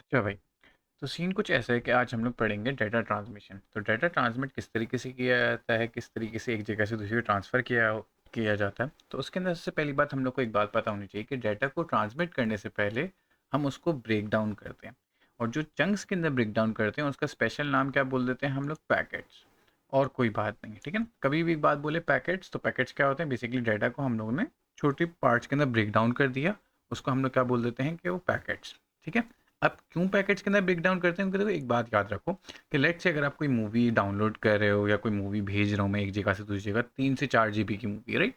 अच्छा भाई, तो सीन कुछ ऐसा है कि आज हम लोग पढ़ेंगे डाटा ट्रांसमिशन। तो डाटा ट्रांसमिट किस तरीके से किया जाता है, किस तरीके से एक जगह से दूसरी जगह ट्रांसफ़र किया जाता है। तो उसके अंदर सबसे पहली बात हम लोग को एक बात पता होनी चाहिए कि डाटा को ट्रांसमिट करने से पहले हम उसको ब्रेक डाउन करते हैं, और जो चंक्स के अंदर ब्रेक डाउन करते हैं उसका स्पेशल नाम क्या बोल देते हैं हम लोग, पैकेट्स। और कोई बात नहीं है, ठीक है ना। कभी भी एक बात बोले पैकेट्स, तो पैकेट्स क्या होते हैं, बेसिकली डाटा को हम लोगों ने छोटी पार्ट्स के अंदर ब्रेक डाउन कर दिया, उसको हम लोग क्या बोल देते हैं कि वो पैकेट्स, ठीक है। अब क्यों पैकेट्स के अंदर ब्रेक डाउन करते हैं, क्योंकि देखो एक बात याद रखो कि लेट्स से अगर आप कोई मूवी डाउनलोड कर रहे हो या कोई मूवी भेज रहा हूँ मैं एक जगह से दूसरी जगह, 3 से 4 GB की movie, right.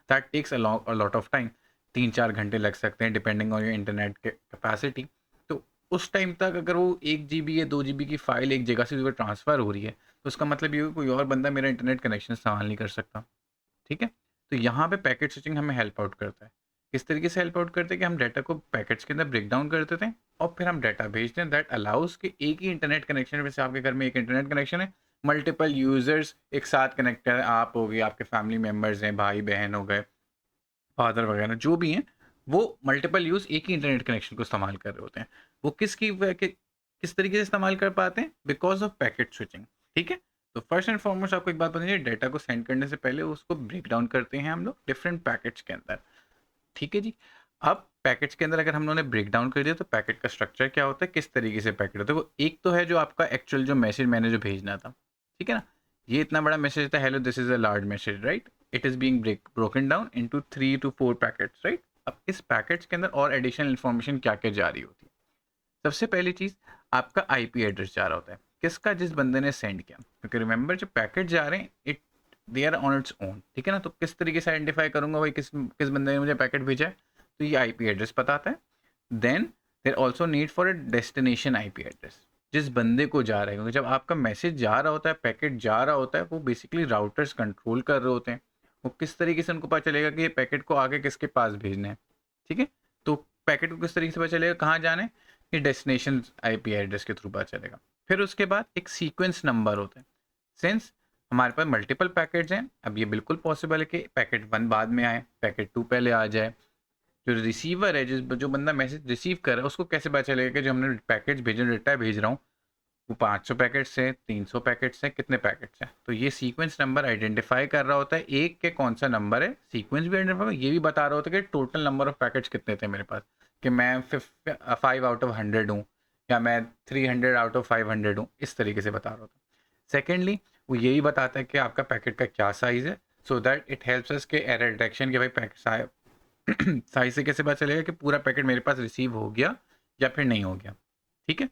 That takes a lot of time. 3-4 घंटे लग सकते हैं depending on your internet capacity. तो उस टाइम तक अगर वो 1 GB या 2 GB की फाइल एक जगह से दूसरी ट्रांसफ़र हो रही है, तो उसका मतलब ये कोई और बंदा मेरा इंटरनेट कनेक्शन इस्तेमाल नहीं कर सकता, ठीक है। तो यहाँ पे पैकेट स्विचिंग हमें हेल्प आउट करता है। किस तरीके से हेल्प आउट करते हैं कि हम डाटा को पैकेट्स के अंदर ब्रेक डाउन कर देते हैं और फिर हम डाटा भेजते हैं। दैट अलाउस कि एक ही इंटरनेट कनेक्शन में से, आपके घर में एक इंटरनेट कनेक्शन है, मल्टीपल यूजर्स एक साथ कनेक्ट है, आप हो गए, आपके फैमिली मेम्बर्स हैं, भाई बहन हो गए, फादर वगैरह जो भी हैं, वो मल्टीपल यूज एक ही इंटरनेट कनेक्शन को इस्तेमाल कर रहे होते हैं। वो किस तरीके से इस्तेमाल कर पाते हैं, बिकॉज ऑफ पैकेट स्विचिंग, ठीक है। तो फर्स्ट एंड फॉरमोस्ट आपको एक बात बतानी है, डाटा को सेंड करने से पहले उसको ब्रेक डाउन करते हैं हम लोग डिफरेंट पैकेट्स के अंदर, ठीक है जी। अब पैकेट्स के अंदर अगर हम लोगों ने ब्रेक डाउन कर दिया, तो पैकेट का स्ट्रक्चर क्या होता है, किस तरीके से पैकेट होता है। वो एक तो है जो आपका एक्चुअल जो मैसेज मैंने जो भेजना था, ठीक है ना। ये इतना बड़ा मैसेज था, hello this is a large message, right. It is being broken down into 3 to 4 packets, right. अब इस पैकेट्स के अंदर और एडिशनल इन्फॉर्मेशन क्या क्या जा रही होती है। सबसे पहली चीज, आपका आईपी एड्रेस जा रहा होता है, किसका, जिस बंदे ने सेंड किया, क्योंकि रिमेंबर जो पैकेट जा रहे हैं it they are on its own, ठीक है ना। तो किस तरीके से आइडेंटिफाई करूंगा भाई किस किस बंदे ने मुझे पैकेट भेजा है, तो ये आईपी एड्रेस बताता है। Then there also need for a destination IP address, जिस बंदे को जा रहा है, क्योंकि जब आपका मैसेज जा रहा होता है, पैकेट जा रहा होता है, वो बेसिकली राउटर्स कंट्रोल कर रहे होते हैं। वो किस तरीके से उनको पता चलेगा कि ये पैकेट को आगे किसके पास भेजना है, ठीक है। तो पैकेट को किस तरीके से पता चलेगा कहाँ जाना है, ये डेस्टिनेशन आईपी एड्रेस के थ्रू पता चलेगा। फिर उसके बाद एक सीक्वेंस नंबर होता है। सिंस हमारे पास मल्टीपल पैकेट्स हैं, अब ये बिल्कुल पॉसिबल है कि पैकेट 1 बाद में आए, पैकेट 2 पहले आ जाए। जो रिसीवर है, जो बंदा मैसेज रिसीव कर रहा है, उसको कैसे पता चलेगा कि जो हमने पैकेज भेजे, डेटा भेज रहा हूँ, वो 500 पैकेट्स हैं, 300 पैकेट्स हैं, कितने पैकेट्स हैं। तो ये सीक्वेंस नंबर आइडेंटिफाई कर रहा होता है एक के कौन सा नंबर है, सीक्वेंस भी आइडेंटिफाई, ये भी बता रहा होता है कि टोटल नंबर ऑफ पैकेट्स कितने थे मेरे पास, कि मैं 5 out of 100 हूँ, या मैं 300 out of 500 हूँ, इस तरीके से बता रहा होता है। सेकेंडली, वो यही बताता है कि आपका पैकेट का क्या साइज़ है, so that it helps us के एरर डिटेक्शन, कि भाई पैकेट साइज से कैसे पता चलेगा कि पूरा पैकेट मेरे पास रिसीव हो गया या फिर नहीं हो गया, ठीक है।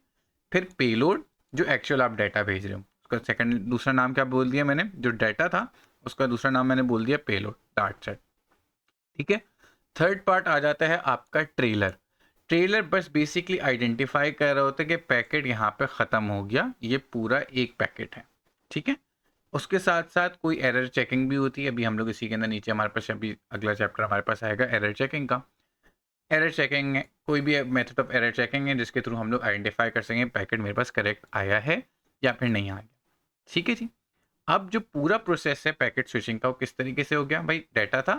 फिर पेलोड, जो एक्चुअल आप डाटा भेज रहे हो, उसका सेकंड दूसरा नाम क्या बोल दिया मैंने, जो डाटा था उसका दूसरा नाम मैंने बोल दिया पेलोड, डाट सेट, ठीक है। थर्ड पार्ट आ जाता है आपका ट्रेलर। ट्रेलर बस बेसिकली आइडेंटिफाई कर रहा होता है कि पैकेट यहाँ पे ख़त्म हो गया, ये पूरा एक पैकेट है, ठीक है। उसके साथ साथ कोई एरर चेकिंग भी होती है, अभी हम लोग इसी के अंदर नीचे हमारे पास अभी अगला चैप्टर हमारे पास आएगा एरर चेकिंग का। एरर चेकिंग है, कोई भी मेथड ऑफ एरर चेकिंग है जिसके थ्रू हम लोग आइडेंटिफाई कर सकें पैकेट मेरे पास करेक्ट आया है या फिर नहीं आया, ठीक है जी। अब जो पूरा प्रोसेस है पैकेट स्विचिंग का, वो किस तरीके से हो गया भाई, डाटा था,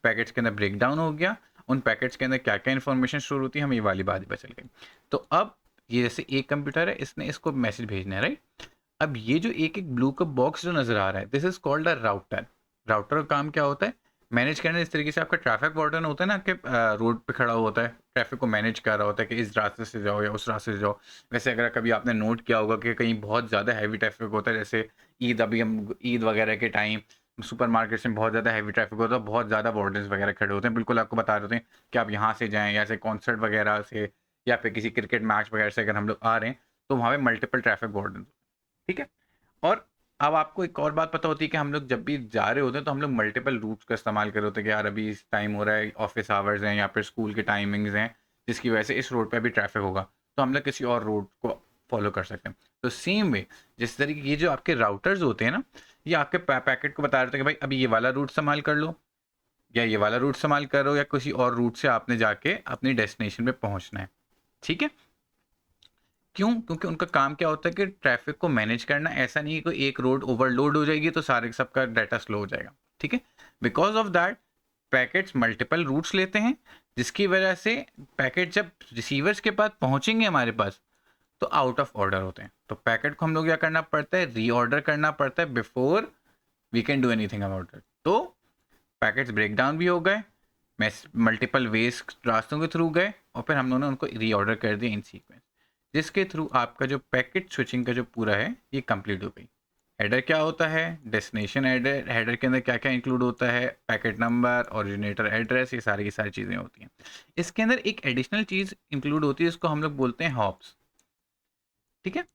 पैकेट्स के अंदर ब्रेक डाउन हो गया, उन पैकेट्स के अंदर क्या क्या इन्फॉर्मेशन स्टोर होती है, हम ये वाली बात ही बचल गई। तो अब ये जैसे एक कंप्यूटर है, इसने इसको मैसेज भेजना है, राइट। अब ये जो एक एक ब्लू का बॉक्स जो नजर आ रहा है, this is called a router. Router का काम क्या होता है, मैनेज करना। इस तरीके से आपका ट्रैफिक वार्डन होता है ना, कि रोड पे खड़ा होता है, ट्रैफिक को मैनेज कर रहा होता है कि इस रास्ते से जाओ या उस रास्ते से जाओ। वैसे अगर कभी आपने नोट किया होगा कि कहीं बहुत ज़्यादा हैवी ट्रैफिक होता है, जैसे ईद, अभी हम ईद वगैरह के टाइम सुपर मार्केट्स में बहुत ज़्यादा हैवी ट्रैफिक होता है, बहुत ज़्यादा वार्डन्स वगैरह खड़े होते हैं, बिल्कुल आपको बता रहे होते हैं कि आप यहाँ से जाएँ, या ऐसे कॉन्सर्ट वगैरह से या फिर किसी क्रिकेट मैच वगैरह से अगर हम लोग आ रहे हैं, तो वहाँ पे मल्टीपल ट्रैफिक वार्डन, ठीक है। और अब आपको एक और बात पता होती है कि हम लोग जब भी जा रहे होते हैं, तो हम लोग मल्टीपल रूट्स का इस्तेमाल कर रहे होते हैं कि यार अभी इस टाइम हो रहा है, ऑफिस आवर्स हैं या फिर स्कूल के टाइमिंग्स हैं, जिसकी वजह से इस रोड पे भी ट्रैफिक होगा, तो हम लोग किसी और रोड को फॉलो कर सकते हैं। तो सेम वे, जिस तरीके ये जो आपके राउटर्स होते हैं ना, ये आपके पैकेट को बता रहे थे कि भाई अभी ये वाला रूट संभाल कर लो, या ये वाला रूट संभाल कर लो, या किसी और रूट से आपने जाके अपनी डेस्टिनेशन पे पहुंचना है, ठीक है। क्यों? क्योंकि उनका काम क्या होता है कि ट्रैफिक को मैनेज करना। ऐसा नहीं है कि एक रोड ओवरलोड हो जाएगी तो सारे सबका डाटा स्लो हो जाएगा, ठीक है। Because of that packets multiple routes लेते हैं, जिसकी वजह से पैकेट जब रिसीवर्स के पास पहुंचेंगे हमारे पास, तो आउट ऑफ ऑर्डर होते हैं। तो पैकेट को हम लोग क्या करना पड़ता है, रीऑर्डर करना पड़ता है before we can do anything about it. तो पैकेट्स ब्रेक डाउन भी हो गए, मल्टीपल वेज रास्तों के थ्रू गए, और फिर हम लोगों ने उनको रीऑर्डर कर दिया इन सीक्वेंस, जिसके थ्रू आपका जो पैकेट स्विचिंग का जो पूरा है ये कंप्लीट हो गई। हेडर क्या होता है, डेस्टिनेशन हेडर, हेडर के अंदर क्या क्या इंक्लूड होता है, पैकेट नंबर, ओरिजिनेटर एड्रेस, ये सारी की सारी चीज़ें होती हैं। इसके अंदर एक एडिशनल चीज़ इंक्लूड होती है, इसको हम लोग बोलते हैं हॉप्स। ठीक है,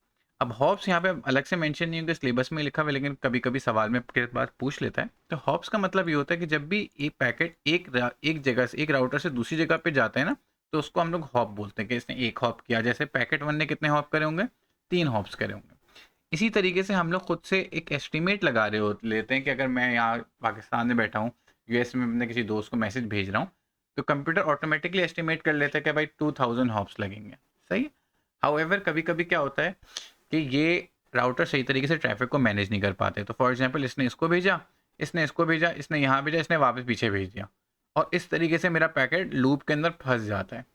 अब हॉप्स यहाँ पे अलग से मेंशन नहीं होंगे, सिलेबस में लिखा हुआ है, लेकिन कभी कभी सवाल में के बाद पूछ लेता है। तो हॉप्स का मतलब ये होता है कि जब भी एक पैकेट एक जगह से, एक राउटर से दूसरी जगह पे जाता है ना, तो उसको हम लोग हॉप बोलते हैं कि इसने एक हॉप किया। जैसे पैकेट 1 ने कितने हॉप करे होंगे, 3 हॉप्स करे होंगे। इसी तरीके से हम लोग खुद से एक एस्टिमेट लगा रहे हो लेते हैं कि अगर मैं यहाँ पाकिस्तान में बैठा हूँ, यूएस में अपने किसी दोस्त को मैसेज भेज रहा हूँ, तो कंप्यूटर ऑटोमेटिकली एस्टिमेट कर लेता है कि भाई 2000 हॉप्स लगेंगे। सही है। हाउएवर कभी कभी क्या होता है कि ये राउटर सही तरीके से ट्रैफिक को मैनेज नहीं कर पाते। तो फॉर एग्जांपल इसने इसको भेजा, इसने इसको भेजा, इसने यहाँ भेजा, इसने वापस पीछे भेज दिया, और इस तरीके से मेरा पैकेट लूप के अंदर फंस जाता है।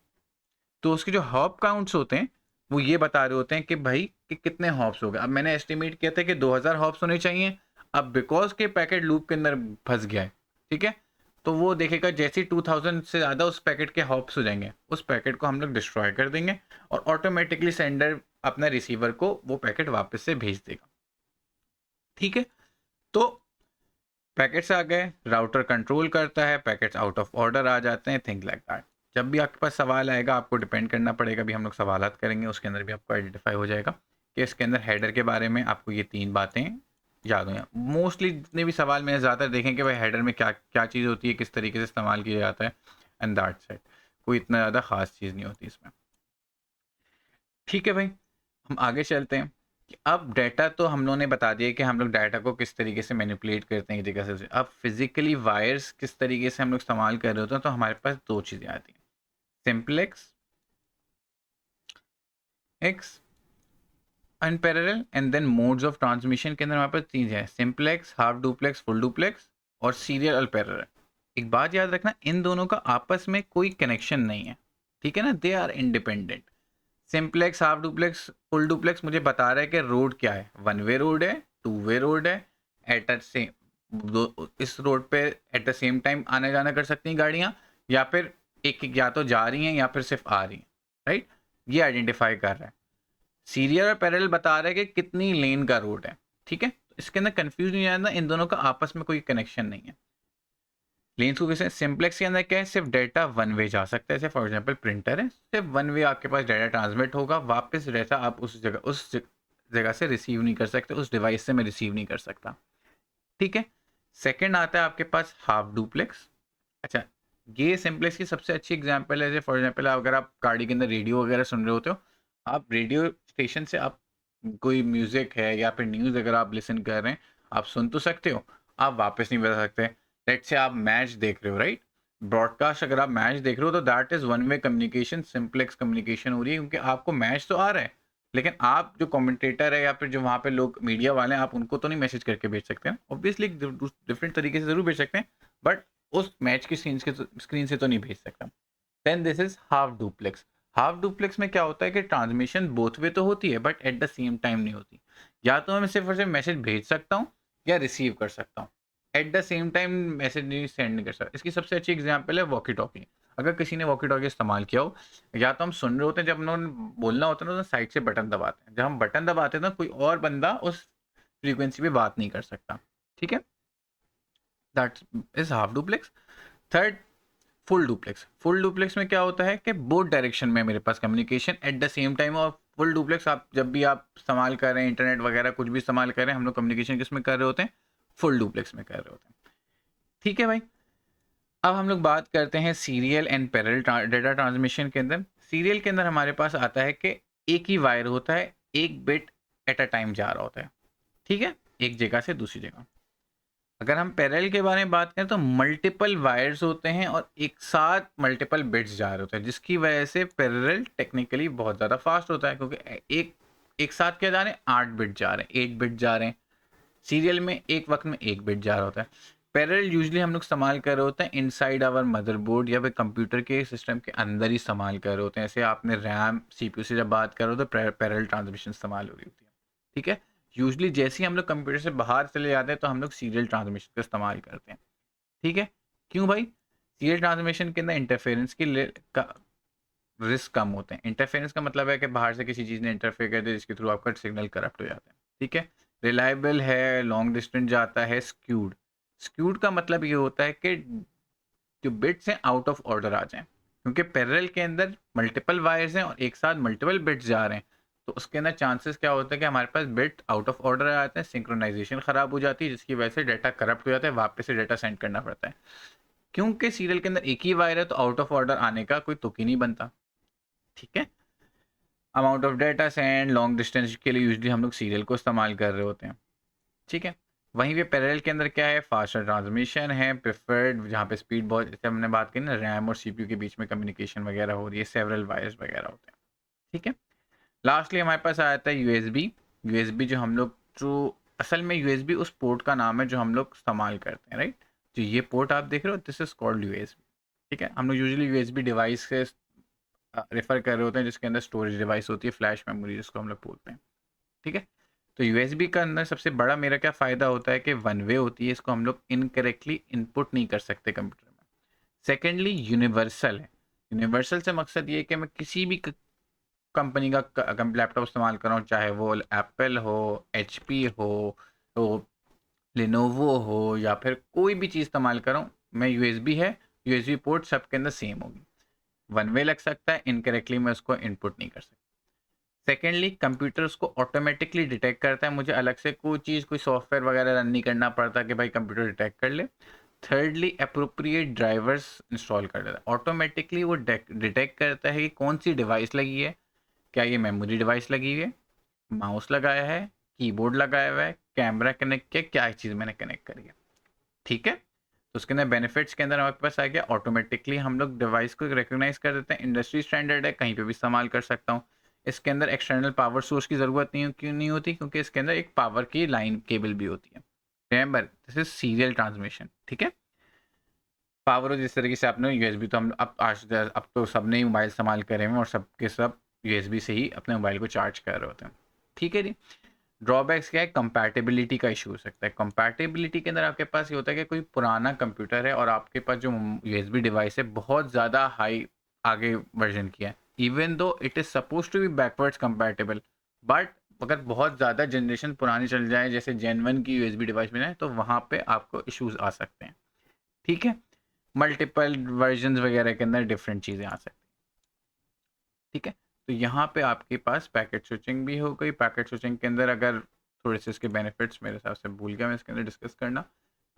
तो उसके जो हॉप काउंट्स होते हैं वो ये बता रहे होते हैं कि भाई कि कितने हॉप्स हो गए। अब मैंने एस्टिमेट किया था कि 2000 हॉप्स होने चाहिए, अब बिकॉज के पैकेट लूप के अंदर फंस गया है, ठीक है, तो वो देखेगा जैसे ही 2000 से ज़्यादा उस पैकेट के हॉप्स हो जाएंगे, उस पैकेट को हम लोग डिस्ट्रॉय कर देंगे, और ऑटोमेटिकली सेंडर अपने रिसीवर को वो पैकेट वापस से भेज देगा। ठीक है, तो पैकेट्स आ गए, राउटर कंट्रोल करता है, पैकेट्स आउट ऑफ ऑर्डर आ जाते हैं, थिंग लाइक दैट। जब भी आपके पास सवाल आएगा आपको डिपेंड करना पड़ेगा, भी हम लोग सवालात करेंगे, उसके अंदर भी आपको आइडेंटिफाई हो जाएगा कि इसके अंदर हेडर के बारे में आपको ये 3 बातें याद हो। मोस्टली जितने भी सवाल मैंने ज़्यादातर देखें कि भाई हेडर में क्या क्या चीज़ होती है, किस तरीके से इस्तेमाल किया जाता है, एंड दैट सेट। कोई इतना ज़्यादा ख़ास चीज़ नहीं होती इसमें। ठीक है भाई, हम आगे चलते हैं कि अब डाटा तो हम लोगों ने बता दिया कि हम लोग डाटा को किस तरीके से मैनिपुलेट करते हैं एक जगह से। अब फिजिकली वायर्स किस तरीके से हम लोग इस्तेमाल कर रहे होते हैं, तो हमारे पास 2 चीज़ें आती हैं, simplex x and parallel, and then modes of transmission के अंदर हमारे पास 3 है, simplex, half duplex, full duplex, और सीरियल अनपैरेलल। एक बात याद रखना, इन दोनों का आपस में कोई कनेक्शन नहीं है, ठीक है ना, they are independent. Simplex, half duplex, full duplex मुझे बता रहा है कि रोड क्या है, 1 वे रोड है, 2 वे रोड है, एट द सेम इस रोड पे एट द सेम टाइम आने जाना कर सकती हैं गाड़ियाँ, या फिर एक एक या तो जा रही हैं या फिर सिर्फ आ रही हैं, राइट, ये आइडेंटिफाई कर रहा है। सीरियल और पैरेलल बता रहा है कि कितनी लेन का रोड है। ठीक है, इसके अंदर कंफ्यूज नहीं आना, इन दोनों का आपस में कोई कनेक्शन नहीं है। लेंस को कैसे, सिंपलेक्स के अंदर क्या है, सिर्फ डेटा 1 वे जा सकता है। जैसे फॉर एग्जांपल प्रिंटर है, सिर्फ 1 वे आपके पास डाटा ट्रांसमिट होगा, वापस डेटा आप उस जगह से रिसीव नहीं कर सकते, उस डिवाइस से मैं रिसीव नहीं कर सकता। ठीक है, सेकंड आता है आपके पास हाफ डुप्लेक्स। अच्छा, ये सिंपलेक्स की सबसे अच्छी एग्जांपल है। जैसे फॉर एग्जांपल अगर आप गाड़ी के अंदर रेडियो वगैरह सुन रहे होते हो, आप रेडियो स्टेशन से आप कोई म्यूजिक है या फिर न्यूज़ अगर आप लिसन कर रहे हैं, आप सुन तो सकते हो, आप वापस नहीं बता सकते। लेट से आप मैच देख रहे हो, राइट, ब्रॉडकास्ट अगर आप मैच देख रहे हो तो that is 1 way communication, simplex communication हो रही है, क्योंकि आपको मैच तो आ रहा है, लेकिन आप जो कमेंटेटर है या फिर जो वहाँ पे लोग मीडिया वाले हैं, आप उनको तो नहीं मैसेज करके भेज सकते हैं। ऑब्वियसली डिफरेंट तरीके से ज़रूर भेज सकते हैं, बट उस मैच की स्क्रीन से तो नहीं भेज सकता। Then this is half duplex. Half duplex में क्या होता है कि ट्रांसमिशन बोथ वे तो होती है, but at the same time नहीं होती। या तो मैं सिर्फ और सिर्फ मैसेज भेज सकता हूँ या रिसीव कर सकता हूँ, eight the same time message नहीं सेंड नहीं कर सकता। इसकी सबसे अच्छी एग्जांपल है वॉकी टॉकी। अगर किसी ने वॉकी टॉकी इस्तेमाल किया हो, या तो हम सुन रहे होते हैं, जब उन्होंने बोलना होता है ना तो साइड से बटन दबाते हैं, जब हम बटन दबाते हैं ना कोई और बंदा उस फ्रीक्वेंसी पे बात नहीं कर सकता। ठीक है, that is half duplex. Third, full duplex. Full duplex में क्या होता है कि बोथ डायरेक्शन में मेरे पास communication at the same time. और फुल डुप्लेक्स आप जब भी आप इस्तेमाल कर रहे हैं, इंटरनेट वगैरह कुछ भी इस्तेमाल कर रहे हैं, हम लोग कम्युनिकेशन किस में कर रहे होते हैं, फुल डुप्लेक्स में कर रहे होते हैं। ठीक है भाई, अब हम लोग बात करते हैं serial and parallel data transmission के अंदर। सीरियल के अंदर हमारे पास आता है कि एक ही वायर होता है, एक बिट एट अ टाइम जा रहा होता है, ठीक है, एक जगह से दूसरी जगह। अगर हम पैरेलल के बारे में बात करें तो मल्टीपल वायर्स होते हैं और एक साथ मल्टीपल बिट्स जा रहे होते हैं, जिसकी वजह से पैरेलल टेक्निकली बहुत ज़्यादा फास्ट होता है, क्योंकि एक साथ क्या जा रहे हैं, 8 बिट जा रहे हैं, 8 बिट जा रहे हैं। सीरियल में एक वक्त में 1 बिट जा रहा होता है। पैरेलल यूजली हम लोग इस्तेमाल कर रहे होते हैं इनसाइड आवर मदरबोर्ड या फिर कंप्यूटर के सिस्टम के अंदर ही इस्तेमाल कर रहे होते हैं। ऐसे आपने रैम सीपीयू से जब बात करो तो पैरेलल ट्रांसमिशन इस्तेमाल हो रही होती है, ठीक है। यूजली जैसे ही हम लोग कंप्यूटर से बाहर चले जाते हैं तो हम लोग सीरियल ट्रांसमिशन का इस्तेमाल करते हैं, ठीक है। क्यों भाई? सीरियल ट्रांसमिशन के अंदर इंटरफेरेंस का रिस्क कम होते हैं। इंटरफेरेंस का मतलब है कि बाहर से किसी चीज़ ने इंटरफेयर कर दिया जिसके थ्रू आपका सिग्नल करप्ट हो जाता है, ठीक है। रिलायबल है, लॉन्ग डिस्टेंस जाता है। स्क्यूड, स्क्यूड का मतलब ये होता है कि जो बिट्स हैं आउट ऑफ ऑर्डर आ जाएं, क्योंकि पैरेलल के अंदर मल्टीपल वायर्स हैं और एक साथ मल्टीपल बिट्स जा रहे हैं, तो उसके अंदर चांसेस क्या होता है कि हमारे पास बिट आउट ऑफ ऑर्डर आ जाते हैं, सिंक्रोनाइजेशन खराब हो जाती है, जिसकी वजह से डाटा करप्ट हो जाता है, वापस से डाटा सेंड करना पड़ता है। क्योंकि सीरियल के अंदर एक ही वायर है तो आउट ऑफ ऑर्डर आने का कोई तुक ही नहीं बनता, ठीक है। Amount of data send long distance के लिए यूजली हम लोग सीरियल को इस्तेमाल कर रहे होते हैं, ठीक है। वहीं पे पैरेलल के अंदर क्या है, फास्टर ट्रांसमिशन है, प्रेफर्ड, जहाँ पे स्पीड बहुत, जैसे हमने बात की ना, रैम और सीपीयू के बीच में कम्युनिकेशन वगैरह हो रही है, सेवरल वायर्स वगैरह होते हैं, ठीक है। लास्टली हमारे पास आ जाता है यूएसबी। यूएसबी जो हम लोग, जो असल में यूएसबी उस पोर्ट का नाम है जो हम लोग इस्तेमाल करते हैं, राइट। जो ये पोर्ट आप देख रहे हो, दिस इज कॉल्ड यूएसबी, ठीक है। हम लोग यूजुअली यूएसबी डिवाइस से रेफर कर रहे होते हैं जिसके अंदर स्टोरेज डिवाइस होती है, फ्लैश मेमोरी जिसको हम लोग बोलते हैं, ठीक है। तो यूएसबी का अंदर सबसे बड़ा मेरा क्या फ़ायदा होता है कि वन वे होती है, इसको हम लोग इनकरेक्टली इनपुट नहीं कर सकते कंप्यूटर में। सेकेंडली यूनिवर्सल है। यूनिवर्सल से मकसद ये है कि मैं किसी भी कंपनी का लैपटॉप इस्तेमाल कर रहा हूँ, चाहे वो एप्पल हो, एचपी हो, तो लेनोवो हो, या फिर कोई भी चीज़ इस्तेमाल कर रहा हूँ, मैं यूएसबी है, यूएसबी पोर्ट सबके अंदर सेम होगी। वन वे लग सकता है, इनकरेक्टली मैं उसको इनपुट नहीं कर सकता। सेकेंडली कंप्यूटर उसको ऑटोमेटिकली डिटेक्ट करता है, मुझे अलग से कोई चीज़, कोई सॉफ्टवेयर वगैरह रन नहीं करना पड़ता कि भाई कंप्यूटर डिटेक्ट कर ले। थर्डली अप्रोप्रिएट ड्राइवर्स इंस्टॉल कर देता है, ऑटोमेटिकली वो डिटेक्ट करता है कि कौन सी डिवाइस लगी है, क्या ये मेमोरी डिवाइस लगी हुई है, माउस लगाया है, कीबोर्ड लगाया हुआ है, कैमरा कनेक्ट किया, क्या चीज़ मैंने कनेक्ट करी है, ठीक है। तो उसके अंदर बेनिफिट्स के अंदर हमारे पास आ गया, ऑटोमेटिकली हम लोग डिवाइस को रिकॉग्नाइज कर देते हैं, इंडस्ट्री स्टैंडर्ड है, कहीं पे भी इस्तेमाल कर सकता हूँ। इसके अंदर एक्सटर्नल पावर सोर्स की ज़रूरत नहीं, क्यों नहीं होती, क्योंकि इसके अंदर एक पावर की लाइन केबल भी होती है। Remember, this is serial transmission, ठीक है। पावर जिस तरीके से आपने यूएसबी, तो हम अब तो सबने ही मोबाइल इस्तेमाल करे हैं और सबके सब यूएसबी से ही अपने मोबाइल को चार्ज कर रहे होते हैं, ठीक है जी। ड्रॉबैक्स क्या है, कंपैटिबिलिटी का इशू हो सकता है। कंपैटिबिलिटी के अंदर आपके पास ये होता है कि कोई पुराना कंप्यूटर है और आपके पास जो यूएसबी डिवाइस है बहुत ज़्यादा हाई आगे वर्जन की है, even though it is suppose to be backwards compatible, but अगर बहुत ज़्यादा जनरेशन पुरानी चल जाए, जैसे जेन 1 की यूएसबी डिवाइस में जाए, तो वहाँ पे आपको इश्यूज आ सकते हैं, ठीक है। मल्टीपल वर्जन वगैरह के अंदर डिफरेंट चीज़ें आ सकती हैं, ठीक है। तो यहाँ पे आपके पास पैकेट स्विचिंग भी हो गई। पैकेट स्विचिंग के अंदर अगर थोड़े से इसके बेनिफिट्स मेरे हिसाब से भूल गया मैं इसके अंदर डिस्कस करना।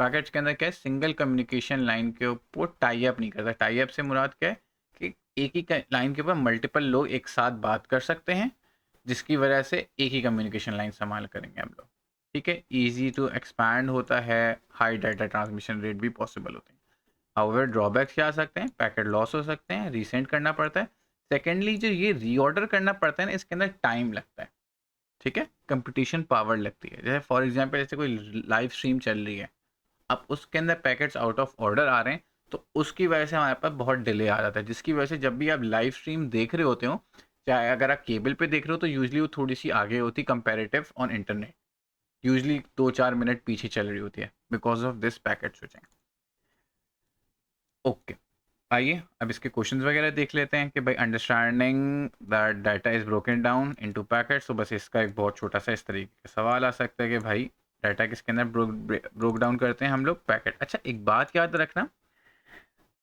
पैकेट्स के अंदर क्या है, सिंगल कम्युनिकेशन लाइन के ऊपर टाई अप नहीं करता। टाई अप से मुराद क्या है कि एक ही लाइन के ऊपर मल्टीपल लोग एक साथ बात कर सकते हैं, जिसकी वजह से एक ही कम्युनिकेशन लाइन इस्तेमाल करेंगे हम लोग, ठीक है। ईजी टू एक्सपैंड होता है, हाई डाटा ट्रांसमिशन रेट भी पॉसिबल होते हैं। हाउएवर ड्रॉबैक्स क्या आ सकते हैं, पैकेट लॉस हो सकते हैं, रीसेंड करना पड़ता है। सेकेंडली जो ये रीऑर्डर करना पड़ता है ना, इसके अंदर टाइम लगता है, ठीक है, कंपटीशन पावर लगती है। जैसे फॉर एग्जांपल जैसे कोई लाइव स्ट्रीम चल रही है, अब उसके अंदर पैकेट्स आउट ऑफ ऑर्डर आ रहे हैं, तो उसकी वजह से हमारे पास बहुत डिले आ जाता है, जिसकी वजह से जब भी आप लाइव स्ट्रीम देख रहे होते हो, चाहे अगर आप केबल पे देख रहे हो, तो यूजली वो थोड़ी सी आगे होती comparative on internet, usually 2-4 minute पीछे चल रही होती है because of this packet switching. Okay, आइए अब इसके क्वेश्चंस वगैरह देख लेते हैं कि भाई understanding that data is broken down into packets. तो बस इसका एक बहुत छोटा सा इस तरीके का सवाल आ सकता है कि भाई डाटा किसके अंदर ब्रोक डाउन करते हैं हम लोग, पैकेट। अच्छा, एक बात याद रखना,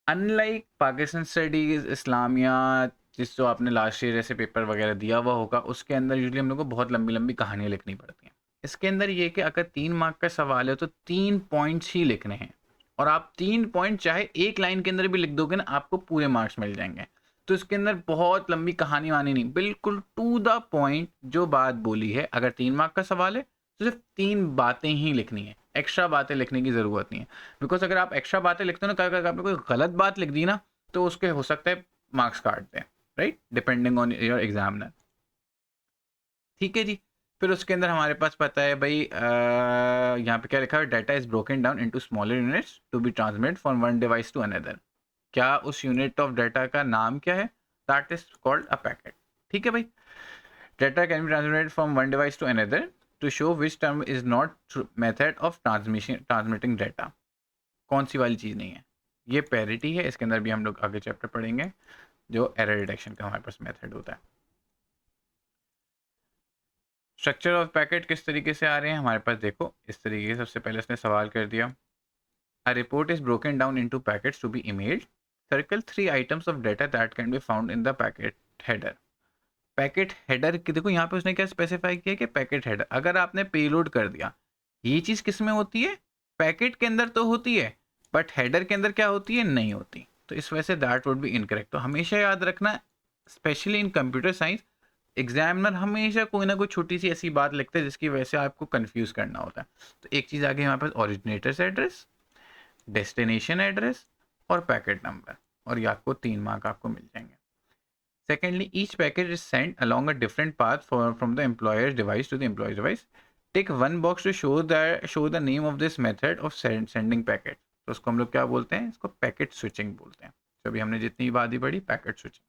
अनलाइक पाकिस्तान स्टडीज इस्लामिया, जिस जो आपने लास्ट ईयर ऐसे पेपर वगैरह दिया हुआ होगा, उसके अंदर यूजली हम लोग को बहुत लंबी लंबी कहानियाँ लिखनी पड़ती हैं। इसके अंदर ये कि अगर 3 मार्क का सवाल है तो 3 पॉइंट्स ही लिखने हैं, और आप 3 पॉइंट चाहे एक लाइन के अंदर भी लिख दोगे ना, आपको पूरे मार्क्स मिल जाएंगे। तो इसके अंदर बहुत लंबी कहानी वानी नहीं, बिल्कुल टू द पॉइंट जो बात बोली है। अगर 3 मार्क का सवाल है तो सिर्फ 3 बातें ही लिखनी है, एक्स्ट्रा बातें लिखने की ज़रूरत नहीं है। बिकॉज अगर आप एक्स्ट्रा बातें लिखते हो ना, अगर आपने कोई गलत बात लिख दी ना, तो उसके हो सकता है मार्क्स काट दें, right, depending on your examiner, ठीक है जी। फिर उसके अंदर हमारे पास पता है भाई यहाँ पे क्या लिखा है, data is broken down into smaller units to be transmit from one device to another. क्या उस यूनिट ऑफ डाटा का नाम क्या है? That is called a packet. ठीक है भाई। Data can be transmitted from one device to another to show which term is not method of transmitting data. कौन सी वाली चीज़ नहीं है? ये पैरिटी है। इसके अंदर भी हम लोग आगे चैप्टर पढ़ेंगे जो एरर डिटेक्शन का हमारे पास मेथड होता है। स्ट्रक्चर ऑफ पैकेट किस तरीके से आ रहे हैं हमारे पास, देखो इस तरीके से। सबसे पहले इसने सवाल कर दिया, a report is broken down into packets to be emailed, circle 3 items of data that can be found in the packet header. Packet header की देखो यहाँ पे उसने क्या स्पेसिफाई किया कि पैकेट हेडर। अगर आपने पेलोड कर दिया, ये चीज़ किस में होती है? पैकेट के अंदर तो होती है, बट हेडर के अंदर क्या होती है? नहीं होती। तो इस वजह say that would be incorrect. तो हमेशा याद रखना, specially in computer science, examiner हमेशा कोई ना कोई छोटी सी ऐसी बात लिखते हैं जिसकी वजह से आपको कंफ्यूज करना होता है। तो एक चीज़ आ गई हमारे पास, ओरिजिनेटर्स एड्रेस, डेस्टिनेशन एड्रेस और पैकेट नंबर, और ये आपको 3 मार्क आपको मिल जाएंगे। Secondly, each packet is sent along a different path from the employer's device to the employee's device. Tick one box to show the name of this method of sending packet. तो उसको हम लोग क्या बोलते हैं? इसको पैकेट स्विचिंग बोलते हैं। तो अभी हमने जितनी बात ही पढ़ी, packet switching.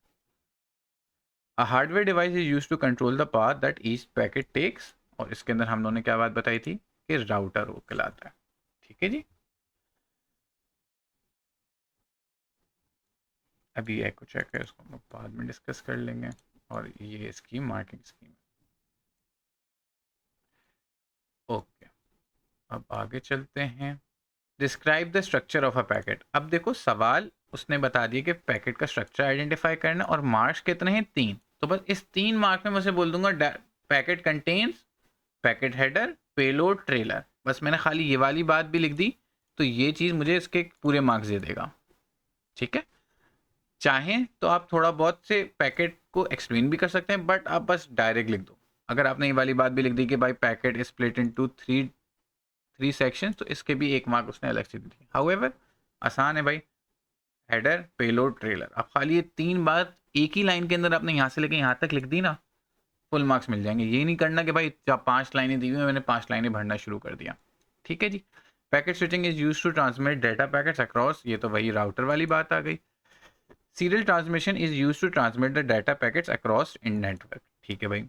A hardware device is used to control the path that each packet takes। और इसके अंदर हम लोगों ने क्या बात बताई थी कि राउटर वो कहलाता है। ठीक है जी। अभी एको चेक है, इसको हम बाद में डिस्कस कर लेंगे। और ये इसकी मार्किंग स्कीम। ओके, अब आगे चलते हैं। Describe the structure of a packet. अब देखो सवाल उसने बता दिया कि पैकेट का स्ट्रक्चर आइडेंटिफाई करना, और मार्क्स कितने हैं? 3। तो बस इस 3 मार्क में मैं उसे बोल दूंगा packet contains packet header, payload, trailer. बस मैंने खाली ये वाली बात भी लिख दी तो ये चीज़ मुझे इसके पूरे मार्क्स दे देगा। ठीक है। चाहें तो आप थोड़ा बहुत से पैकेट को एक्सप्लेन भी कर सकते हैं, बट आप बस डायरेक्ट लिख दो। अगर आपने ये वाली बात भी लिख दी कि भाई packet is split into three sections, तो इसके भी 1 मार्क उसने अलग से दी। हाउएवर आसान है भाई, हेडर, पेलोड, ट्रेलर। अब खाली ये 3 बात एक ही लाइन के अंदर आपने यहाँ से लेके यहाँ तक लिख दी ना, फुल मार्क्स मिल जाएंगे। ये नहीं करना कि भाई 5 लाइनें दी हुई मैंने 5 लाइनें भरना शुरू कर दिया। ठीक है जी। Packet switching is use to transmit data packets across, ये तो वही राउटर वाली बात आ गई। Serial transmission is use to transmit the data packets across in network. ठीक है भाई।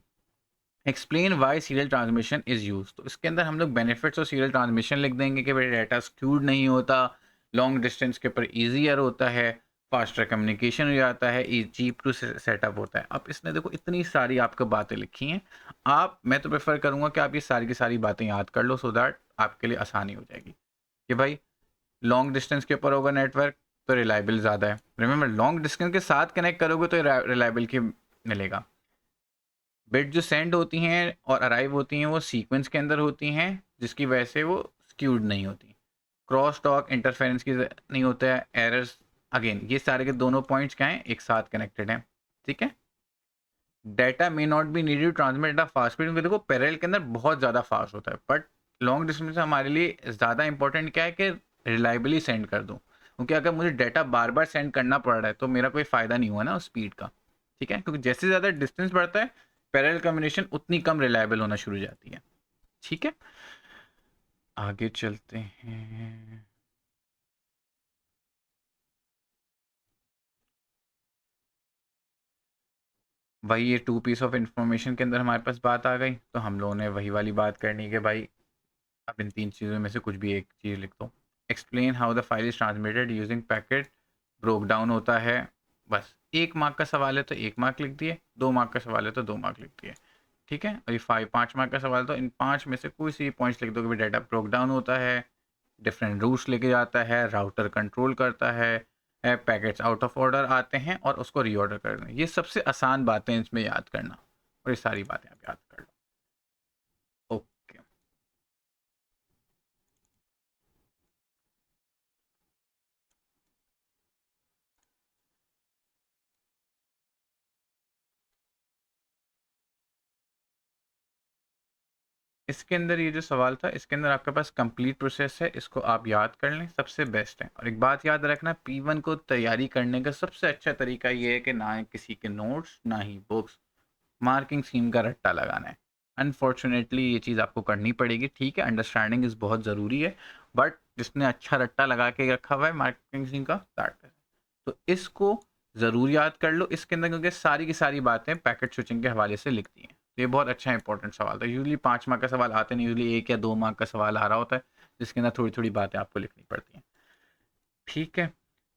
Explain why serial transmission is use. तो इसके अंदर हम लोग बेनिफिट्स ऑफ सीरियल ट्रांसमिशन लिख देंगे कि भाई डाटा स्क्यूड नहीं होता, लॉन्ग डिस्टेंस के ऊपर ईजियर होता है, फास्टर कम्युनिकेशन हो जाता है, चीप टू सेटअप होता है। अब इसने देखो इतनी सारी आपको बातें लिखी हैं। मैं तो प्रेफर करूंगा कि आप ये सारी की सारी बातें याद कर लो, सो दैट आपके लिए आसानी हो जाएगी कि भाई लॉन्ग डिस्टेंस के ऊपर होगा नेटवर्क तो रिलायबल ज़्यादा है। रिमेंबर, लॉन्ग डिस्टेंस के साथ कनेक्ट करोगे तो रिलायबल की मिलेगा। बिट जो सेंड होती हैं और अराइव होती हैं वो सीक्वेंस के अंदर होती हैं, जिसकी वजह से वो स्क्यूड नहीं होती। क्रॉस टॉक इंटरफेरेंस की नहीं होता है, एरर्स। अगेन ये सारे के दोनों पॉइंट्स क्या हैं? एक साथ कनेक्टेड हैं। ठीक है। Data may not be needed to transmit at fast speed. देखो पैरेलल के अंदर बहुत ज़्यादा फास्ट होता है, बट लॉन्ग डिस्टेंस में हमारे लिए ज़्यादा इंपॉर्टेंट क्या है कि रिलायबली सेंड कर दूँ। क्योंकि अगर मुझे डाटा बार बार सेंड करना पड़ रहा है तो मेरा कोई फ़ायदा नहीं हुआ ना उस स्पीड का। ठीक है। क्योंकि जैसे ज़्यादा डिस्टेंस बढ़ता है, पैरेलल कम्युनिकेशन उतनी कम रिलायबल होना शुरू हो जाती है। ठीक है। आगे चलते हैं। भाई ये 2 पीस ऑफ इंफॉर्मेशन के अंदर हमारे पास बात आ गई, तो हम लोगों ने वही वाली बात करनी है कि भाई अब इन 3 चीज़ों में से कुछ भी एक चीज़ लिख दो। Explain how the file is transmitted using packet broke down होता है। बस 1 मार्क का सवाल है तो 1 मार्क लिख दिए, 2 मार्क का सवाल है तो 2 मार्क लिख दिए। ठीक है। और ये 5 मार्क का सवाल तो इन 5 में से कोई सी पॉइंट्स लिख दो कि भाई डाटा ब्रोक डाउन होता है, डिफरेंट रूट्स लेके जाता है, राउटर कंट्रोल करता है, पैकेट्स आउट ऑफ ऑर्डर आते हैं और उसको रीऑर्डर कर दें। ये सबसे आसान बातें इसमें याद करना, और ये सारी बातें आप याद कर लो। ओके। इसके अंदर ये जो सवाल था, इसके अंदर आपके पास कंप्लीट प्रोसेस है, इसको आप याद कर लें, सबसे बेस्ट है। और एक बात याद रखना, P1 को तैयारी करने का सबसे अच्छा तरीका ये है कि ना किसी के नोट्स ना ही बुक्स, मार्किंग स्कीम का रट्टा लगाना है। अनफॉर्चुनेटली ये चीज़ आपको करनी पड़ेगी। ठीक है, अंडरस्टैंडिंग इज़ बहुत ज़रूरी है, बट जिसने अच्छा रट्टा लगा के रखा हुआ है मार्केटिंग का, स्टार्ट करें। तो इसको ज़रूर याद कर लो इसके अंदर, क्योंकि सारी की सारी बातें पैकेट स्विचिंग के हवाले से लिखती हैं। तो ये बहुत अच्छा इंपॉर्टेंट सवाल था। यूजली 5 मार्क का सवाल आते नहीं, यूजली 1 या 2 मार्क का सवाल आ रहा होता है, जिसके अंदर थोड़ी थोड़ी बातें आपको लिखनी पड़ती हैं। ठीक है,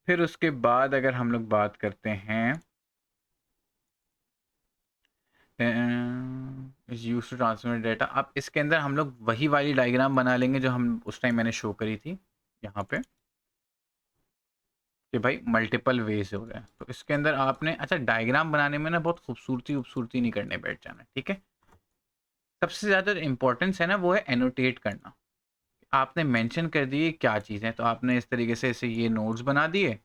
फिर उसके बाद अगर हम लोग बात करते हैं is use to transmit data, अब इसके अंदर हम लोग वही वाली डायग्राम बना लेंगे जो हम उस टाइम मैंने शो करी थी यहाँ पे, कि भाई मल्टीपल वेज हो गए। तो इसके अंदर आपने, अच्छा डायग्राम बनाने में ना बहुत खूबसूरती नहीं करने बैठ जाना, ठीक है। सबसे ज़्यादा इंपॉर्टेंस है ना वो है एनोटेट करना। आपने मेंशन कर दिए क्या चीज़ है, तो आपने इस तरीके से ऐसे ये नोट्स बना दिए,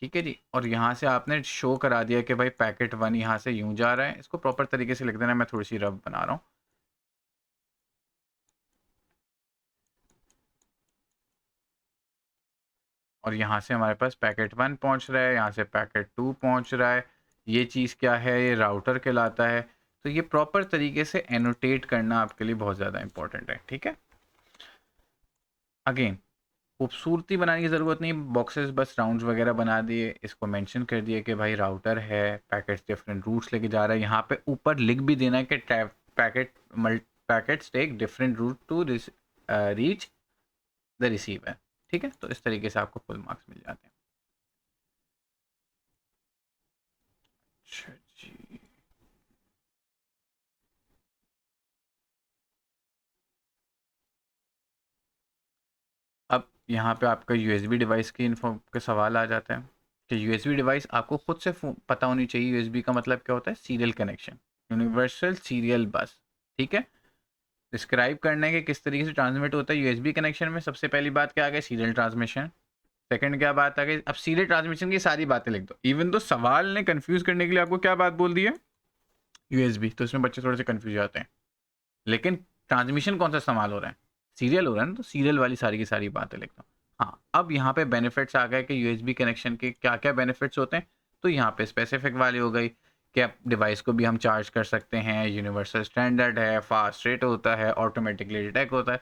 ठीक है जी। और यहाँ से आपने शो करा दिया कि भाई पैकेट 1 यहाँ से यूं जा रहा है। इसको प्रॉपर तरीके से लिख देना, मैं थोड़ी सी रफ बना रहा हूँ। और यहाँ से हमारे पास पैकेट 1 पहुँच रहा है, यहाँ से पैकेट 2 पहुँच रहा है। ये चीज़ क्या है, ये राउटर कहलाता है। तो ये प्रॉपर तरीके से एनोटेट करना आपके लिए बहुत ज़्यादा इंपॉर्टेंट है, ठीक है। अगेन खूबसूरती बनाने की ज़रूरत नहीं, बॉक्सेस बस राउंड्स वगैरह बना दिए, इसको मेंशन कर दिए कि भाई राउटर है, पैकेट्स डिफरेंट रूट्स लेके जा रहा है। यहाँ पे ऊपर लिख भी देना है कि packet packets take different route to reach the receiver. ठीक है, तो इस तरीके से आपको फुल मार्क्स मिल जाते हैं। अच्छा जी, अब यहाँ पे आपका यूएसबी डिवाइस की इन्फो के सवाल आ जाता है कि यूएसबी डिवाइस आपको खुद से पता होनी चाहिए। यूएसबी का मतलब क्या होता है, सीरियल कनेक्शन, यूनिवर्सल सीरियल बस। ठीक है, डिस्क्राइब करना है कि किस तरीके से ट्रांसमिट होता है यूएसबी कनेक्शन में। सबसे पहली बात क्या आ गई, सीरियल ट्रांसमिशन। सेकंड क्या बात आ गई, अब सीरियल ट्रांसमिशन की सारी बातें लिख दो। इवन तो सवाल ने कंफ्यूज करने के लिए आपको क्या बात बोल दी है, यूएसबी, तो इसमें बच्चे थोड़े से कंफ्यूज जाते हैं। लेकिन ट्रांसमिशन कौन सा इस्तेमाल हो रहा है, सीरियल हो रहा है ना, तो सीरियल वाली सारी की सारी बातें लिख दो। हाँ, अब यहाँ पे बेनिफिट्स आ गए कि यूएसबी कनेक्शन के क्या क्या बेनिफिट्स होते हैं। तो यहाँ पे स्पेसिफिक वाली हो गई कि अब डिवाइस को भी हम चार्ज कर सकते हैं, यूनिवर्सल स्टैंडर्ड है, फास्ट रेट होता है, ऑटोमेटिकली डिटेक्ट होता है।